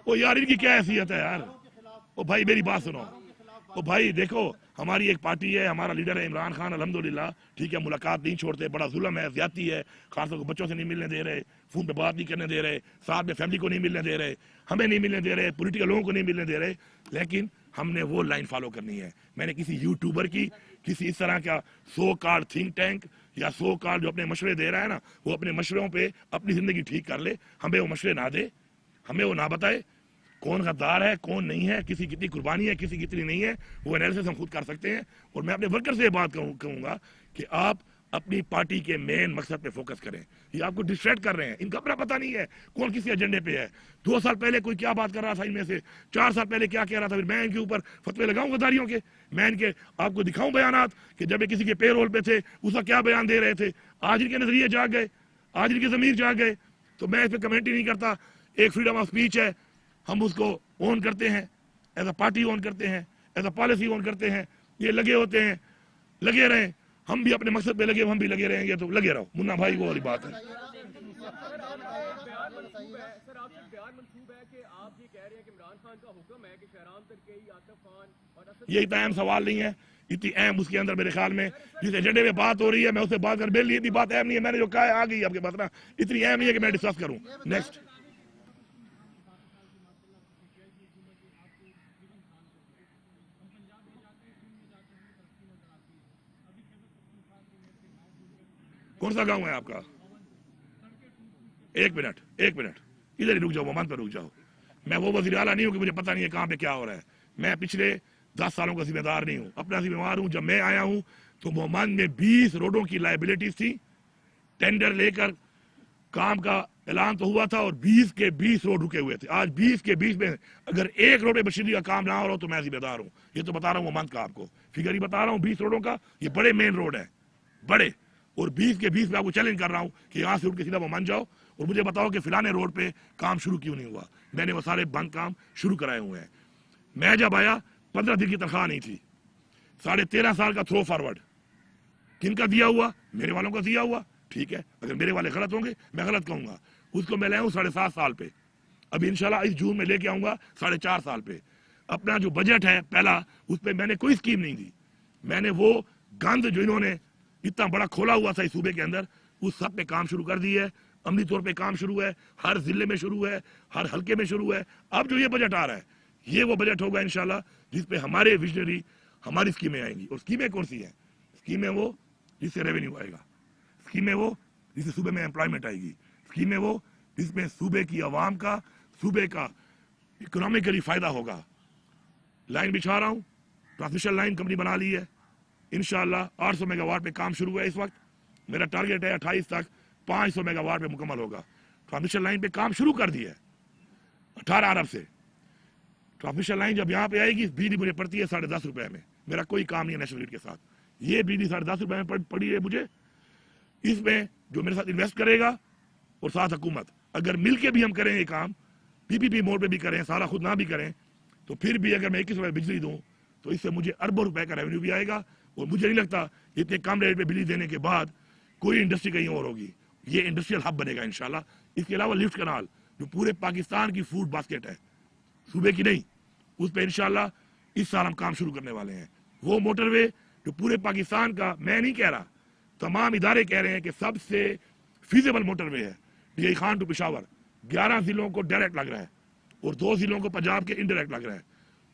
ओ यार इनकी क्या हैसियत है यार। ओ भाई मेरी बात सुनो। ओ भाई देखो, हमारी एक पार्टी है, हमारा लीडर है इमरान खान, अल्हम्दुलिल्लाह, ठीक है, मुलाकात नहीं छोड़ते, बड़ा जुल्म है, ज्यादती है, खासतौर पर बच्चों से नहीं मिलने दे रहे, फोन पे बात नहीं करने दे रहे, साथ में फैमिली को नहीं मिलने दे रहे, हमें नहीं मिलने दे रहे, पॉलिटिकल लोगों को नहीं मिलने दे रहे। लेकिन हमने वो लाइन फॉलो करनी है। मैंने किसी यूट्यूबर की, किसी इस तरह का सो कार्ड थिंक टैंक या सो कार्ड जो अपने मशवरे दे रहा है ना, वो अपने मशवरों पे अपनी जिंदगी ठीक कर ले, हमें वो मशवरे ना दे, हमें वो ना बताए कौन गद्दार है कौन नहीं है, किसी कितनी कुर्बानी है किसी कितनी नहीं है, वो एनालिसिस हम खुद कर सकते हैं। और मैं अपने वर्कर से ये बात कहूंगा कि आप अपनी पार्टी के मेन मकसद पे फोकस करें। ये आपको डिस्ट्रैक्ट कर रहे हैं, इनका अपना पता नहीं है कौन किसी एजेंडे पे है। 2 साल पहले कोई क्या बात कर रहा था इनमें से, 4 साल पहले क्या कह रहा था, फिर मैं इनके ऊपर फतवे लगाऊं गद्दारियों के, मैं इनके आपको दिखाऊं बयानात कि जब ये किसी के पेरोल पे थे उसका क्या बयान दे रहे थे। आज इनके नजरिए जाग गए, आज इनकी जमीर जाग गए, तो मैं इस पर कमेंट ही नहीं करता। एक फ्रीडम ऑफ स्पीच है, हम उसको ऑन करते हैं, एज अ पार्टी ऑन करते हैं, एज अ पॉलिसी ऑन करते हैं। ये लगे होते हैं, लगे रहें, हम भी अपने मकसद पे लगे, हम भी लगे रहेंगे, तो लगे रहो मुन्ना भाई, वो वाली बात है। यही तो अहम सवाल नहीं है, इतनी अहम उसके अंदर मेरे ख्याल में जिस एजेंडे में बात हो रही है मैं उससे बात कर, मेरे लिए इतनी बात अहम नहीं है, मैंने जो कहा है आ गई आपके पास ना, इतनी अहम नहीं है कि मैं डिस्कस करूं। नेक्स्ट। कौन सा गांव है आपका? एक मिनट इधर ही रुक जाओ, मोहम्मद पर रुक जाओ। मैं वो वज़ीर आला नहीं हूं कि मुझे पता नहीं है कहां पे क्या हो रहा है। मैं पिछले 10 सालों का जिम्मेदार नहीं हूं, अपना जिम्मेदार हूं। जब मैं आया हूं तो मोहम्मद में 20 रोडों की लाइबिलिटीज थी, टेंडर लेकर काम का ऐलान तो हुआ था और 20 के 20 रोड रुके हुए थे। आज 20 के 20 में अगर एक रोड पे बशीरी का काम ना हो रहा तो मैं जिम्मेदार हूं। ये तो बता रहा हूं मोहम्मद का, आपको फिगर ही बता रहा हूं 20 रोडों का। ये बड़े मेन रोड है, बड़े, और 20 के 20 में आपको चैलेंज कर रहा हूं कि यहां से उठ के सीधा वो मान जाओ और मुझे बताओ कि फिलाने रोड पे काम शुरू क्यों नहीं हुआ। मैंने वो सारे बंद काम शुरू कराए हुए हैं। मैं जब आया 15 दिन की तनख्वाह नहीं थी, 13.5 साल का थ्रो फॉरवर्ड किनका दिया हुआ? मेरे वालों का दिया हुआ। ठीक है, अगर मेरे वाले गलत होंगे मैं गलत कहूंगा। उसको मैं ले आऊं 7.5 साल पे, अभी इंशाल्लाह इस जून में लेके आऊंगा 4.5 साल पे। अपना जो बजट है पहला, उस पर मैंने कोई स्कीम नहीं दी। मैंने वो गंद जो इन्होंने इतना बड़ा खोला हुआ था इस सूबे के अंदर, उस सब पे काम शुरू कर दी है। अमली तौर पे काम शुरू है, हर जिले में शुरू है, हर हल्के में शुरू है। अब जो ये बजट आ रहा है, ये वो बजट होगा इंशाल्लाह जिसपे हमारे विजनरी, हमारी स्कीमें आएंगी। और स्कीमें कौन सी हैं? स्कीमें वो जिससे रेवेन्यू आएगा, स्कीमें वो जिससे सूबे में एम्प्लॉयमेंट आएगी, स्कीमें वो जिसमें सूबे की आवाम का, सूबे का इकोनॉमिकली फायदा होगा। लाइन बिछा रहा हूँ, ट्रांसमिशन लाइन कंपनी बना ली है, इंशाल्लाह 800 मेगावाट पे काम शुरू है। इस वक्त मेरा टारगेट है 28 तक 500 मेगावाट पे मुकम्मल होगा। ट्रांसमिशन लाइन पे काम शुरू कर दिया है 18 अरब से। ट्रांसमिशन लाइन जब यहाँ पे आएगी, बिजली मुझे पड़ती है 10.5 रुपए में। मेरा कोई काम नहीं है नेशनल ग्रिड के साथ, ये बिजली 10.5 रुपए में पड़ी है मुझे। इसमें जो मेरे साथ इन्वेस्ट करेगा और साथ हुकूमत, अगर मिलके भी हम करें ये काम, पीपीपी मोड पे भी करें, सारा खुद ना भी करें, तो फिर भी अगर मैं 21 रुपए बिजली दूं तो इससे मुझे अरबों रुपए का रेवेन्यू भी आएगा। और मुझे नहीं लगता इतने कम रेट पे बिजली देने के बाद कोई इंडस्ट्री कहीं और होगी। ये इंडस्ट्रियल हब बनेगा इंशाल्लाह। इसके अलावा लिफ्ट कनाल जो पूरे पाकिस्तान की फूड बास्केट है, सूबे की नहीं, उस पर इंशाल्लाह इस साल हम काम शुरू करने वाले हैं। वो मोटरवे जो पूरे पाकिस्तान का, मैं नहीं कह रहा, तमाम इदारे कह रहे हैं कि सबसे फीजेबल मोटरवे है। DI खान टू पेशावर 11 जिलों को डायरेक्ट लग रहा है और 2 जिलों को पंजाब के इनडायरेक्ट लग रहा है।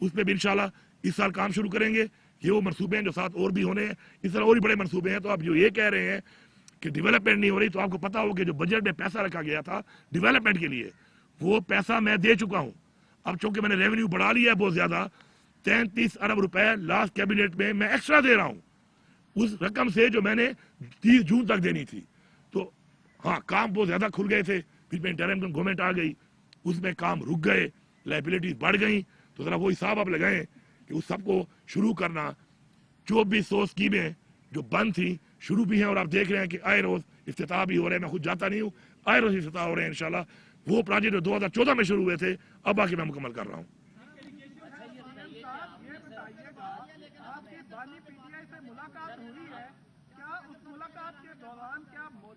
उस पर भी इंशाल्लाह इस साल काम शुरू करेंगे। ये वो मनसूबे हैं जो साथ और भी होने हैं, इस तरह और भी बड़े मनसूबे हैं। तो आप जो ये कह रहे हैं कि डेवलपमेंट नहीं हो रही, तो आपको पता हो कि जो बजट में पैसा रखा गया था डेवलपमेंट के लिए, वो पैसा मैं दे चुका हूं। अब चूंकि मैंने रेवेन्यू बढ़ा लिया है बहुत ज्यादा, 33 अरब रुपए लास्ट कैबिनेट में मैं एक्स्ट्रा दे रहा हूं उस रकम से जो मैंने 30 जून तक देनी थी। तो हाँ, काम बहुत ज्यादा खुल गए थे, फिर में इंटरिम गवर्नमेंट आ गई, उसमें काम रुक गए, लाइबिलिटीज बढ़ गई। तो जरा वो हिसाब आप लगाएं कि उस सबको शुरू करना, 2400 स्कीमें जो बंद थी शुरू भी हैं, और आप देख रहे हैं कि आए रोज इफ्तिताह भी हो रहे हैं। मैं खुद जाता नहीं हूँ, आए रोज इफ्तिताह हो रहे हैं इंशाल्लाह। वो प्रोजेक्ट जो 2014 में शुरू हुए थे अब आके मैं मुकम्मल कर रहा हूँ।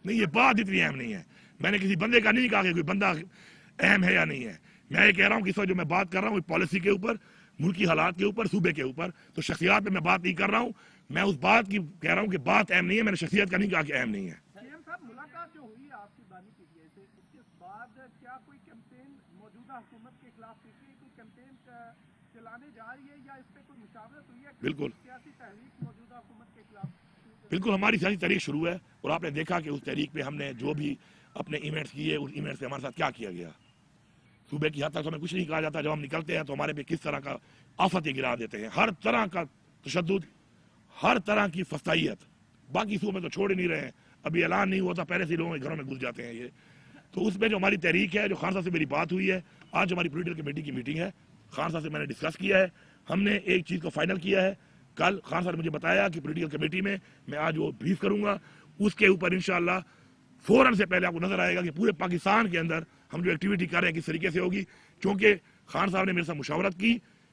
नहीं, ये बात इतनी अहम नहीं है। मैंने किसी बंदे का नहीं कहा कि कोई बंदा अहम है या नहीं है। मैं ये कह रहा हूँ कि इस वक्त जो मैं बात कर रहा हूँ पॉलिसी के ऊपर, मुल्की हालात के ऊपर, सूबे के ऊपर, तो शख्सियात पे मैं बात नहीं कर रहा हूँ। मैं उस बात की कह रहा हूँ कि बात अहम नहीं है, मैंने शख्सियत का नहीं कहा कि अहम नहीं है। सीएम साहब, मुलाकात जो हुई आपकी बानी पीटीआई से, उसके बाद क्या कोई कैंपेन मौजूदा हुकूमत के खिलाफ पीटीआई कोई कैंपेन चलाने जा रही है, या इस पे कोई मुशावरत हुई है? बिल्कुल सियासी तहरीक मौजूदा हुकूमत के खिलाफ? बिल्कुल, हमारी सियासी तहरीक शुरू है, और आपने देखा कि उस तहरीक पे हमने जो भी अपने इवेंट्स किए, उस इवेंट्स से हमारे साथ क्या किया गया। सूबे की हद तक हमें कुछ नहीं कहा जाता, जब हम निकलते हैं तो हमारे पे किस तरह का आफत गिरा देते हैं, हर तरह का तशद्दुद, हर तरह की फसाइयत। बाकी सूबे में तो छोड़ ही नहीं रहे हैं, अभी ऐलान नहीं हुआ था पहले से लोगों के घरों में घुस जाते हैं ये। तो उसमें जो हमारी तहरीक है, जो खान साहब से मेरी बात हुई है, आज हमारी पॉलिटिकल कमेटी की मीटिंग है, खान साहब से मैंने डिस्कस किया है, हमने एक चीज़ को फाइनल किया है। कल खान साहब ने मुझे बताया कि पॉलिटिकल कमेटी में मैं आज वो ब्रीफ करूंगा, उसके ऊपर इंशाल्लाह फौरन से पहले आपको नजर आएगा कि पूरे पाकिस्तान के अंदर हम जो एक्टिविटी कर रहे हैं किस तरीके से होगी। क्योंकि खान साहब ने मेरे साथ मुशावरत की,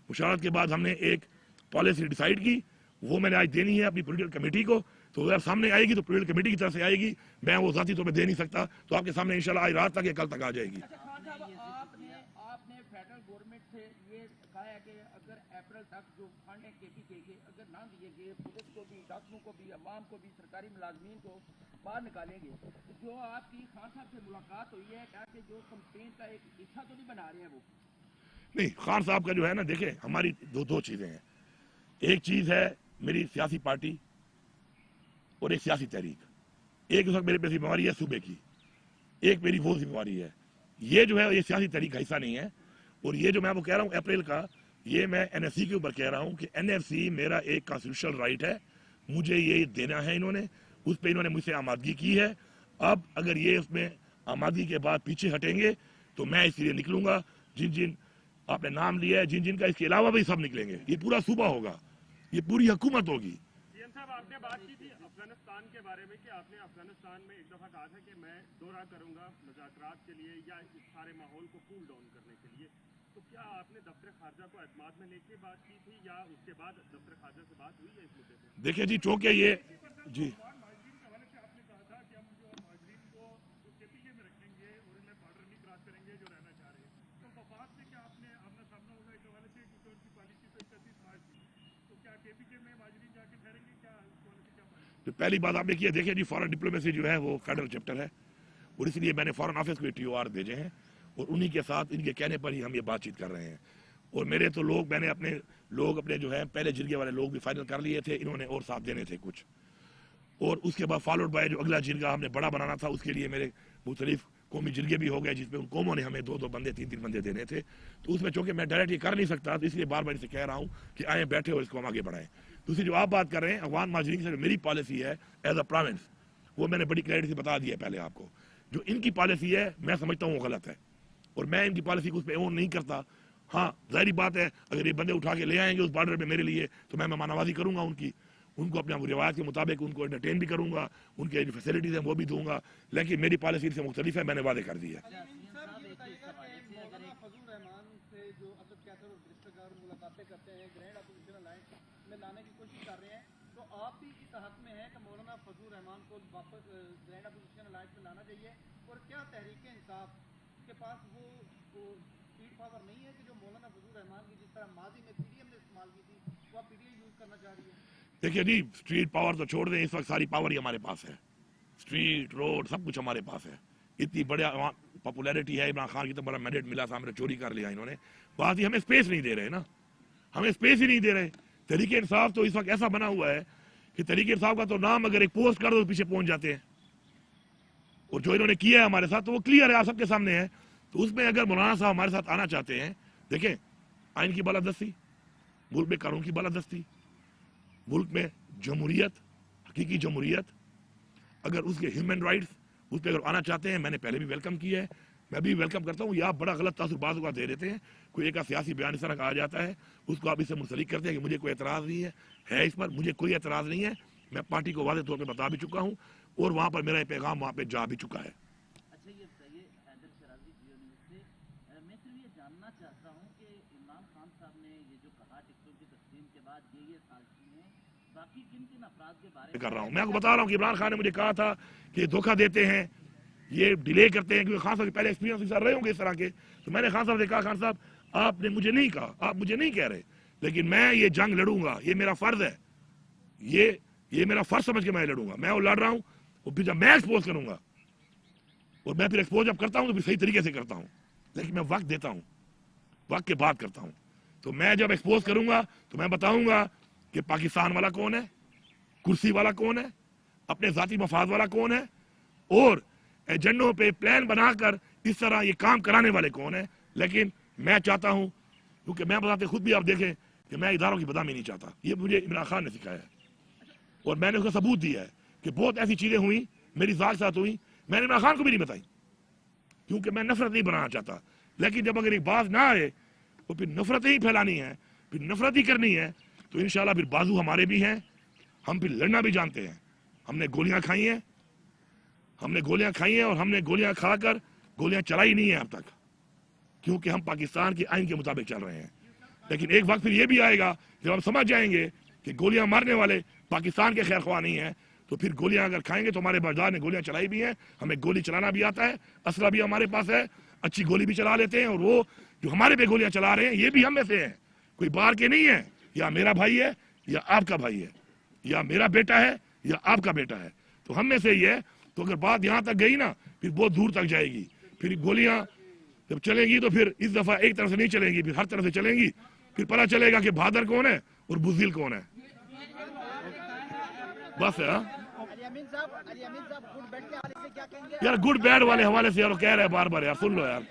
मुशावरत के बाद हमने एक पॉलिसी डिसाइड की, वो मैंने आज देनी है अपनी पॉलिटिकल कमेटी को। तो अगर सामने आएगी तो पॉलिटिकल कमेटी की तरफ से आएगी, मैं वो जाती तौर पर दे नहीं सकता। तो आपके सामने इंशाल्लाह आज रात तक या कल तक आ जाएगी। आपने फेडरल गवर्नमेंट से ये कहा है कि अगर अप्रैल तक जो फंड है केपीके के अगर ना दिए गए, पुलिस को भी, डॉक्टरों को भी, अवाम को भी, सरकारी मुलाजमीन को बाहर निकालेंगे। जो आपकी खान साहब से मुलाकात हुई है, क्या कि जो कंपेन का एक हिस्सा तो नहीं बना रहे हैं वो? नहीं, खान साहब का जो है ना, देखें हमारी दो चीजें हैं। एक चीज है मेरी सियासी पार्टी और एक सियासी तहरीक। एक उस वक्त मेरे पे जिम्मेवारी है सूबे की, एक मेरी वो जिम्मेवारी है। ये जो है ये सियासी तहरीक का हिस्सा नहीं है। और ये जो मैं आपको कह रहा हूँ अप्रैल का, ये मैं एनएफसी के ऊपर कह रहा हूँ कि एनएफसी मेरा एक कॉन्स्टिट्यूशनल राइट है, मुझे ये देना है। इन्होंने उस पर इन्होंने मुझसे आमादगी की है। अब अगर ये उसमें आमादगी के बाद पीछे हटेंगे तो मैं इसलिए निकलूंगा। जिन जिन आपने नाम लिया है, जिन जिन का, इसके अलावा भी सब निकलेंगे। ये पूरा सूबा होगा, ये पूरी हुकूमत होगी। सीएम साहब, आपने बात की थी अफगानिस्तान के बारे में कि आपने अफगानिस्तान में एक दफा कहा था कि मैं दौरा करूंगा मुज़ाकरात के लिए या इस सारे माहौल को कूल डाउन करने के लिए। तो क्या आपने दफ्तर खारजा को एतमाद में लेके बात की थी, या उसके बाद दफ्तर खारजा से बात हुई है इस मुद्दे पे? देखिए जी, चूंकि ये जी तो पहली बात आपने की है, देखिए जी, फॉरेन डिप्लोमेसी जो है वो फेडरल चैप्टर है, और इसलिए मैंने फॉरेन ऑफिस को TOR भेजे हैं, और उन्हीं के साथ इनके कहने पर ही हम ये बातचीत कर रहे हैं। और मेरे तो लोग, मैंने अपने जो है पहले जिरगे वाले लोग भी फाइनल कर लिए थे, इन्होंने और साथ देने थे कुछ। और उसके बाद फॉलोड बाय जो अगला जिरगा हमने बड़ा बनाना था, उसके लिए मेरे मुख्तलिफ कौमी जिरगे भी हो गए, जिसमें उन कौमों ने हमें 2-2 बंदे 3-3 बंदे देने थे। तो उसमें चूंकि मैं डायरेक्ट ये कर नहीं सकता, तो इसलिए बार बार इसे कह रहा हूँ कि आए बैठे और इसको हम आगे बढ़ाएं। दूसरी जो आप बात कर रहे हैं अफगान माजरीन से, मेरी पॉलिसी है एज अ प्रोविंस, वो मैंने बड़ी क्लैरिटी से बता दिया पहले आपको। जो इनकी पॉलिसी है मैं समझता हूँ वो गलत है, और मैं इनकी पॉलिसी को उस पर ओन नहीं करता। हाँ, जाहिर बात है अगर ये बंदे उठा के ले आएंगे उस बॉर्डर पे मेरे लिए, तो मैं मेहमानवाजी करूंगा उनको अपने रिवायत के मुताबिक उनको एंटरटेन भी करूंगा, उनके जो फैसिलिटीज हैं वो भी दूंगा। लेकिन मेरी पॉलिसी इनसे मुख्तलिफ है, मैंने वादे कर दिया। मुलाकातें करते हैं, ग्रैंड अपोजिशन अलायंस में लाने की कोशिश कर रहे हैं, तो आप भी इस हक में है कि मौलाना फजल रहमान को वापस ग्रैंड अपोजिशन अलायंस में लाना चाहिए? और क्या तहरीक इंसाफ के पास वो स्ट्रीट पावर नहीं है कि जो मौलाना फजल रहमान की जिस तरह माजी में PDM ने इस्तेमाल की थी, वो आप PDM यूज करना चाह रही है? देखिए जी, स्ट्रीट पावर तो छोड़ दें, इस वक्त सारी पावर ही हमारे पास है, स्ट्रीट रोड सब कुछ हमारे पास है। इतनी बढ़िया पॉपुलैरिटी है, इमरान खान की तो बड़ा मैंडेट मिला था, हमने चोरी कर लिया इन्होंने। बात ही हमें स्पेस नहीं दे रहे ना, हमें स्पेस ही नहीं दे रहे। तरीके इंसाफ तो इस वक्त ऐसा बना हुआ है कि तरीके इंसाफ का तो नाम अगर एक पोस्ट कर दो तो पीछे पहुंच जाते हैं। और जो इन्होंने किया है हमारे साथ तो वो क्लियर है, आप सबके सामने है। तो उसमें अगर मौलाना साहब हमारे साथ आना चाहते हैं, देखें आइन की बालादस्ती, मुल्क में कानून की बालादस्ती, मुल्क में जमहूरियत, हकीकी जमहूरियत, अगर उसके ह्यूमन राइट्स उस पर अगर आना चाहते हैं, मैंने पहले भी वेलकम किया है, मैं भी वेलकम करता हूँ। ये आप बड़ा गलत तासुर बाज़ दे देते हैं, कोई एक सियासी बयान इस तरह का आ जाता है, उसको आप इससे मुंसलिक करते हैं कि मुझे कोई एतराज़ नहीं है इस पर, मुझे कोई एतराज़ नहीं है। मैं पार्टी को वाज़ेह तौर पर बता भी चुका हूँ और वहाँ पर मेरा पैगाम वहाँ पर जा भी चुका है। अच्छा ये बताइए हैदर शराजी जियो न्यूज़ से, मैं सिर्फ ये जानना चाहता हूँ कि इमरान खान साहब ने ये जो कहा टिकटों की तकसीम के बाद ये साजिशें हैं, बाकी किन किन अफराद के बारे में कर रहा हूँ, मैं आपको बता रहा हूँ कि इमरान खान ने मुझे कहा था कि धोखा देते हैं, ये डिले करते हैं, क्योंकि खान साहब के पहले एक्सपीरियंस रहे होंगे इस तरह के। तो मैंने खान साहब से कहा, खान साहब आपने मुझे नहीं कहा, आप मुझे नहीं कह रहे, लेकिन मैं ये जंग लड़ूंगा, ये मेरा फर्ज है, ये मेरा फर्ज समझ के मैं लड़ूंगा, मैं वो लड़ रहा हूँ। और फिर जब मैं एक्सपोज करूंगा, और मैं फिर एक्सपोज जब करता हूँ तो फिर सही तरीके से करता हूँ, लेकिन मैं वक्त देता हूँ, वक्त के बाद करता हूँ। तो मैं जब एक्सपोज करूंगा तो मैं बताऊंगा कि पाकिस्तान वाला कौन है, कुर्सी वाला कौन है, अपने जाती मफाद वाला कौन है, और एजेंडों पे प्लान बनाकर इस तरह ये काम कराने वाले कौन है। लेकिन मैं चाहता हूं, क्योंकि मैं बताते खुद भी आप देखें कि मैं इदारों की बदनामी नहीं चाहता, ये मुझे इमरान खान ने सिखाया है और मैंने उसका सबूत दिया है कि बहुत ऐसी चीजें हुई मेरी जात साथ हुई, मैंने इमरान खान को भी नहीं बताई, क्योंकि मैं नफरत नहीं बनाना चाहता। लेकिन जब अगर एक बात ना आए तो फिर नफरत ही फैलानी है, फिर नफरत ही करनी है, तो इंशाल्लाह फिर बाजू हमारे भी हैं, हम फिर लड़ना भी जानते हैं। हमने गोलियां खाई हैं, और हमने गोलियां खाकर गोलियां चलाई नहीं है अब तक, क्योंकि हम पाकिस्तान के आइन के मुताबिक चल रहे हैं। लेकिन एक वक्त फिर ये भी आएगा जब हम समझ जाएंगे कि गोलियां मारने वाले पाकिस्तान के खैर ख्वाह नहीं है, तो फिर गोलियां अगर खाएंगे तो हमारे बाजार ने गोलियां चलाई भी हैं, हमें गोली चलाना भी आता है, असला भी हमारे पास है, अच्छी गोली भी चला लेते हैं, और वो जो हमारे पे गोलियां चला रहे हैं ये भी हम में से हैं, कोई बाहर के नहीं है, या मेरा भाई है या आपका भाई है, या मेरा बेटा है या आपका बेटा है, तो हम में से ही है। तो अगर बात यहाँ तक गई ना फिर बहुत दूर तक जाएगी, फिर गोलियां जब चलेंगी तो फिर इस दफा एक तरफ से नहीं चलेंगी, फिर हर तरफ से चलेंगी, फिर पता चलेगा कि बहादुर कौन है और बुज़दिल कौन है। बस है यार, गुड बैड वाले हवाले से यार कह रहे हैं बार बार, यार सुन लो यार,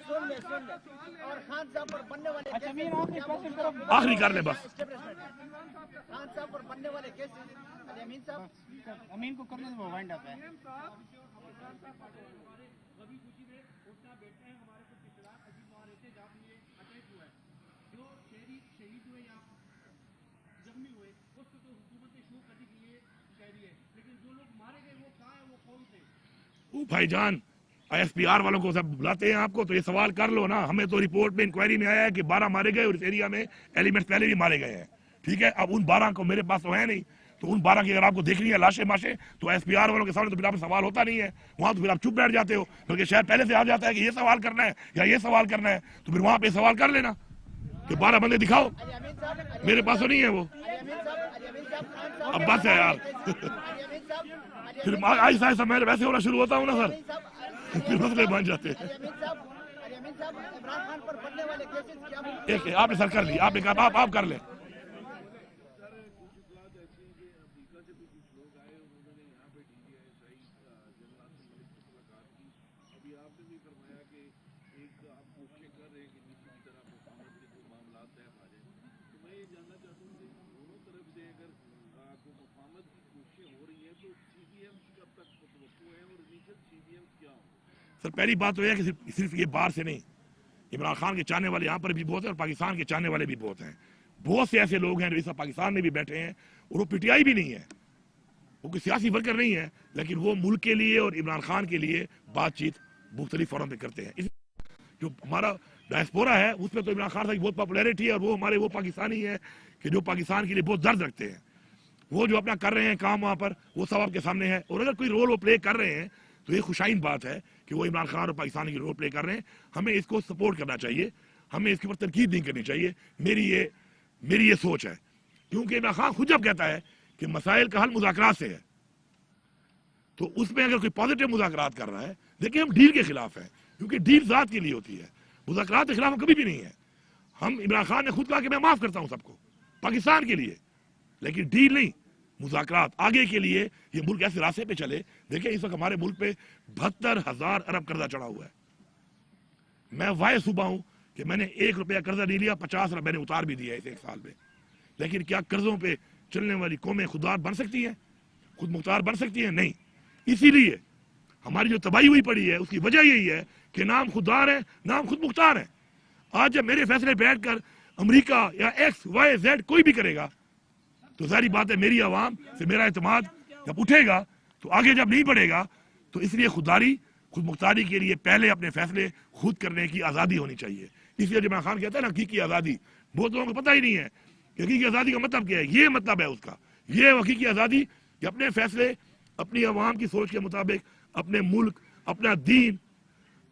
आखिरी कर ले बस। खान साहब पर बनने वाले केसेस, अमीन को करने दो, वाइंड अप है। भाईजान ISPR वालों को सब बुलाते हैं आपको, तो ये सवाल कर लो ना। हमें तो रिपोर्ट में इंक्वायरी में आया है कि 12 मारे गए और इस एरिया में एलिमेंट्स पहले भी मारे गए हैं, ठीक है। अब उन 12 को मेरे पास तो है नहीं, तो उन 12 की अगर आपको देखनी है लाशें माशे, तो ISPR वालों के सामने तो फिर आप सवाल होता नहीं है, वहां तो फिर आप चुप बैठ जाते हो, बल्कि शायद पहले से आ जाता है कि ये सवाल करना है या ये सवाल करना है, तो फिर वहां पे सवाल कर लेना कि 12 बंदे दिखाओ, मेरे पास तो नहीं है वो। अब बस है यार फिर आहिस्ता आहिस्ता मैं वैसे होना शुरू होता हूँ ना सर, फिर मसले बन जाते हैं। एक आपने सर कर ली, आपने कहा आप कर ले। सर पहली बात तो यह है कि सिर्फ ये बाहर से नहीं, इमरान खान के चाहने वाले यहाँ पर भी बहुत हैं और पाकिस्तान के चाहने वाले भी बहुत हैं। बहुत से ऐसे लोग हैं जो इस पाकिस्तान में भी बैठे हैं और वो PTI भी नहीं है, वो कोई सियासी वर्कर नहीं है, लेकिन वो मुल्क के लिए और इमरान खान के लिए बातचीत मुख्तलिफ फोरम पे करते हैं। जो हमारा डायस्पोरा है उसमें तो इमरान खान साहब की बहुत पॉपुलैरिटी है, और वो हमारे वो पाकिस्तानी है कि जो पाकिस्तान के लिए बहुत दर्द रखते हैं। वो जो अपना कर रहे हैं काम वहाँ पर, वो सब आपके सामने है, और अगर कोई रोल वो प्ले कर रहे हैं तो ये खुशाइन बात है कि वो इमरान खान और पाकिस्तान की रोल प्ले कर रहे हैं। हमें इसको सपोर्ट करना चाहिए, हमें इसके ऊपर तनकीद नहीं करनी चाहिए, मेरी ये सोच है। क्योंकि इमरान खान खुद जब कहता है कि मसाइल का हल मुज़ाकरात से है, तो उसमें अगर कोई पॉजिटिव मुज़ाकरात कर रहा है, देखिए हम डील के खिलाफ हैं, क्योंकि डील ज़ात के लिए होती है, मुज़ाकरात के खिलाफ कभी भी नहीं है। हम इमरान खान ने खुद कहा कि मैं माफ करता हूं सबको पाकिस्तान के लिए, लेकिन डील नहीं, मुज़ाकरात आगे के लिए। ये मुल्क ऐसे रास्ते पे चले। देखिए इस वक्त हमारे मुल्क पे 72,000 अरब कर्जा चढ़ा हुआ है। मैं वाय सुबह हूं कि मैंने 1 रुपया कर्जा नहीं लिया, 50 अरब मैंने उतार भी दिया इस 1 साल में। لیکن کیا قرضوں پہ چلنے والی قومیں خوددار بن سکتی ہیں, خود مختار بن سکتی ہیں؟ نہیں. اسی لیے ہماری جو تباہی ہوئی پڑی ہے اس کی وجہ یہی ہے کہ نام خوددار ہے, نام خود مختار ہے. آج جب میرے فیصلے بیٹھ کر امریکہ یا ایکس وائی زیڈ کوئی بھی کرے گا تو ظاہری بات ہے میری عوام سے میرا اعتماد جب اٹھے گا تو آگے جب نہیں بڑھے گا. تو اس لیے خودداری خود مختاری کے لیے پہلے اپنے فیصلے خود کرنے کی آزادی ہونی چاہیے. اس لیے عمران خان کہتا ہے نا حقیقی آزادی, بہت لوگوں کو پتہ ہی نہیں ہے کہ حقیقی آزادی کا مطلب کیا ہے. یہ مطلب ہے اس کا, یہ حقیقی آزادی کہ اپنے فیصلے اپنی عوام کی سوچ کے مطابق اپنے ملک, اپنا دین,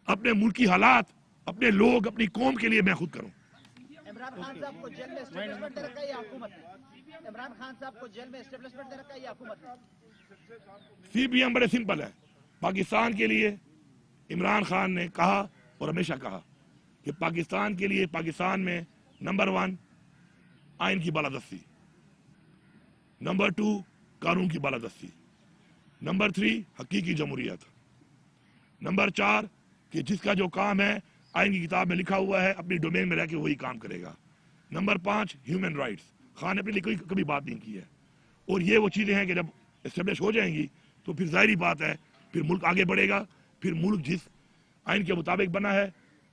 اپنے ملکی حالات, اپنے لوگ, اپنی قوم کے لیے میں خود کروں. عمران خان صاحب کو جیل میں اسٹیبلشمنٹ دے رکھا ہے یا حکومت نے؟ عمران خان صاحب کو جیل میں اسٹیبلشمنٹ دے رکھا ہے یا حکومت نے؟ سی پی ایم بڑے سمپل ہے. پاکستان کے لیے عمران خان نے کہا اور ہمیشہ کہا کہ پاکستان کے لیے پاکستان میں نمبر 1 آئین کی بالادستی, نمبر 2 قانون کی بالادستی, نمبر 3 حقیقی جمہوریت, نمبر 4 کہ جس کا جو کام ہے آئین کی کتاب میں لکھا ہوا ہے اپنی ڈومین میں رہ کے وہی کام کرے گا, نمبر 5 ہیومن رائٹس. خان نے اپنے لیے کبھی بات نہیں کی ہے. اور یہ وہ چیزیں ہیں کہ جب اسٹیبلش ہو جائیں گی تو پھر ظاہری بات ہے پھر ملک آگے بڑھے گا. پھر ملک جس آئین کے مطابق بنا ہے,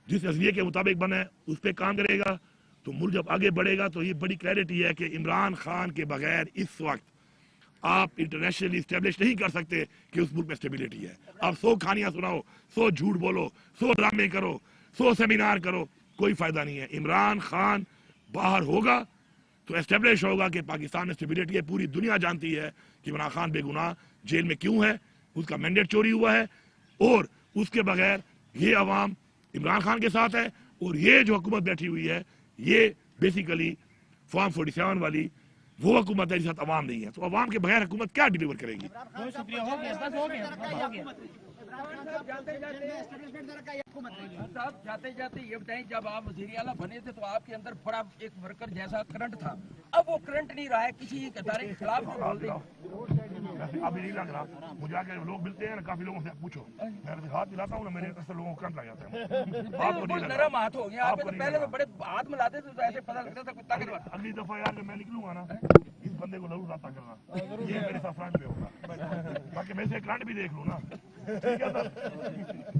جس نظریے کے مطابق بنا ہے اس پہ کام کرے گا. تو ملک جب آگے بڑھے گا تو یہ بڑی کلیئرٹی ہے کہ عمران خان کے بغیر اس وقت آپ انٹرنیشنلی اسٹیبلش نہیں کر سکتے کہ اس ملک میں اسٹیبلٹی ہے. آپ 100 کہانیاں سناؤ, 100 جھوٹ بولو, 100 ڈرامے کرو, 100 سیمینار کرو, کوئی فائدہ نہیں ہے. عمران خان باہر ہوگا تو اسٹیبلش ہوگا کہ پاکستان میں اسٹیبلٹی ہے. پوری دنیا جانتی ہے کہ عمران خان بے گناہ جیل میں کیوں ہے, اس کا مینڈیٹ چوری ہوا ہے, اور اس کے بغیر یہ عوام عمران خان کے ساتھ ہے. اور یہ جو حکومت بیٹھی ہوئی ہے یہ بیسیکلی فارم 47 والی وہ حکومت ہے جس ساتھ عوام نہیں ہے. تو عوام کے بغیر حکومت کیا ڈیلیور کرے گی؟ بہت شکریہ, ہو گیا بس, ہو گیا عمران خان صاحب کو جیل میں اسٹیبلشمنٹ دے رکھا ہے یا حکومت نے؟ صاحب جاتے جاتے یہ بتائیں, جب آپ وزیر اعلیٰ بنے تھے تو آپ کے اندر بڑا ایک ورکر جیسا کرنٹ تھا, اب وہ کرنٹ نہیں رہا ہے, کسی ادارے کے خلاف میں بول دیں. ابھی نہیں لگ رہا مجھے, آ کے لوگ ملتے ہیں نا کافی لوگوں سے پوچھو, میں ہاتھ ملاتا ہوں نا میرے اکثر لوگوں کو کرنٹ لگ جاتا ہے. بالکل نرم ہاتھ ہو گیا, آپ پہلے تو بڑے ہاتھ ملاتے تھے تو ایسے پتہ لگتا تھا کچھ طاقتور. اگلی دفعہ یار جب میں نکلوں گا نا اس بندے کو ضرور رابطہ کرنا, یہ میرے ساتھ فرنٹ پہ ہوگا, باقی میں سے کرنٹ بھی دیکھ لوں نا. ٹھیک ہے سر.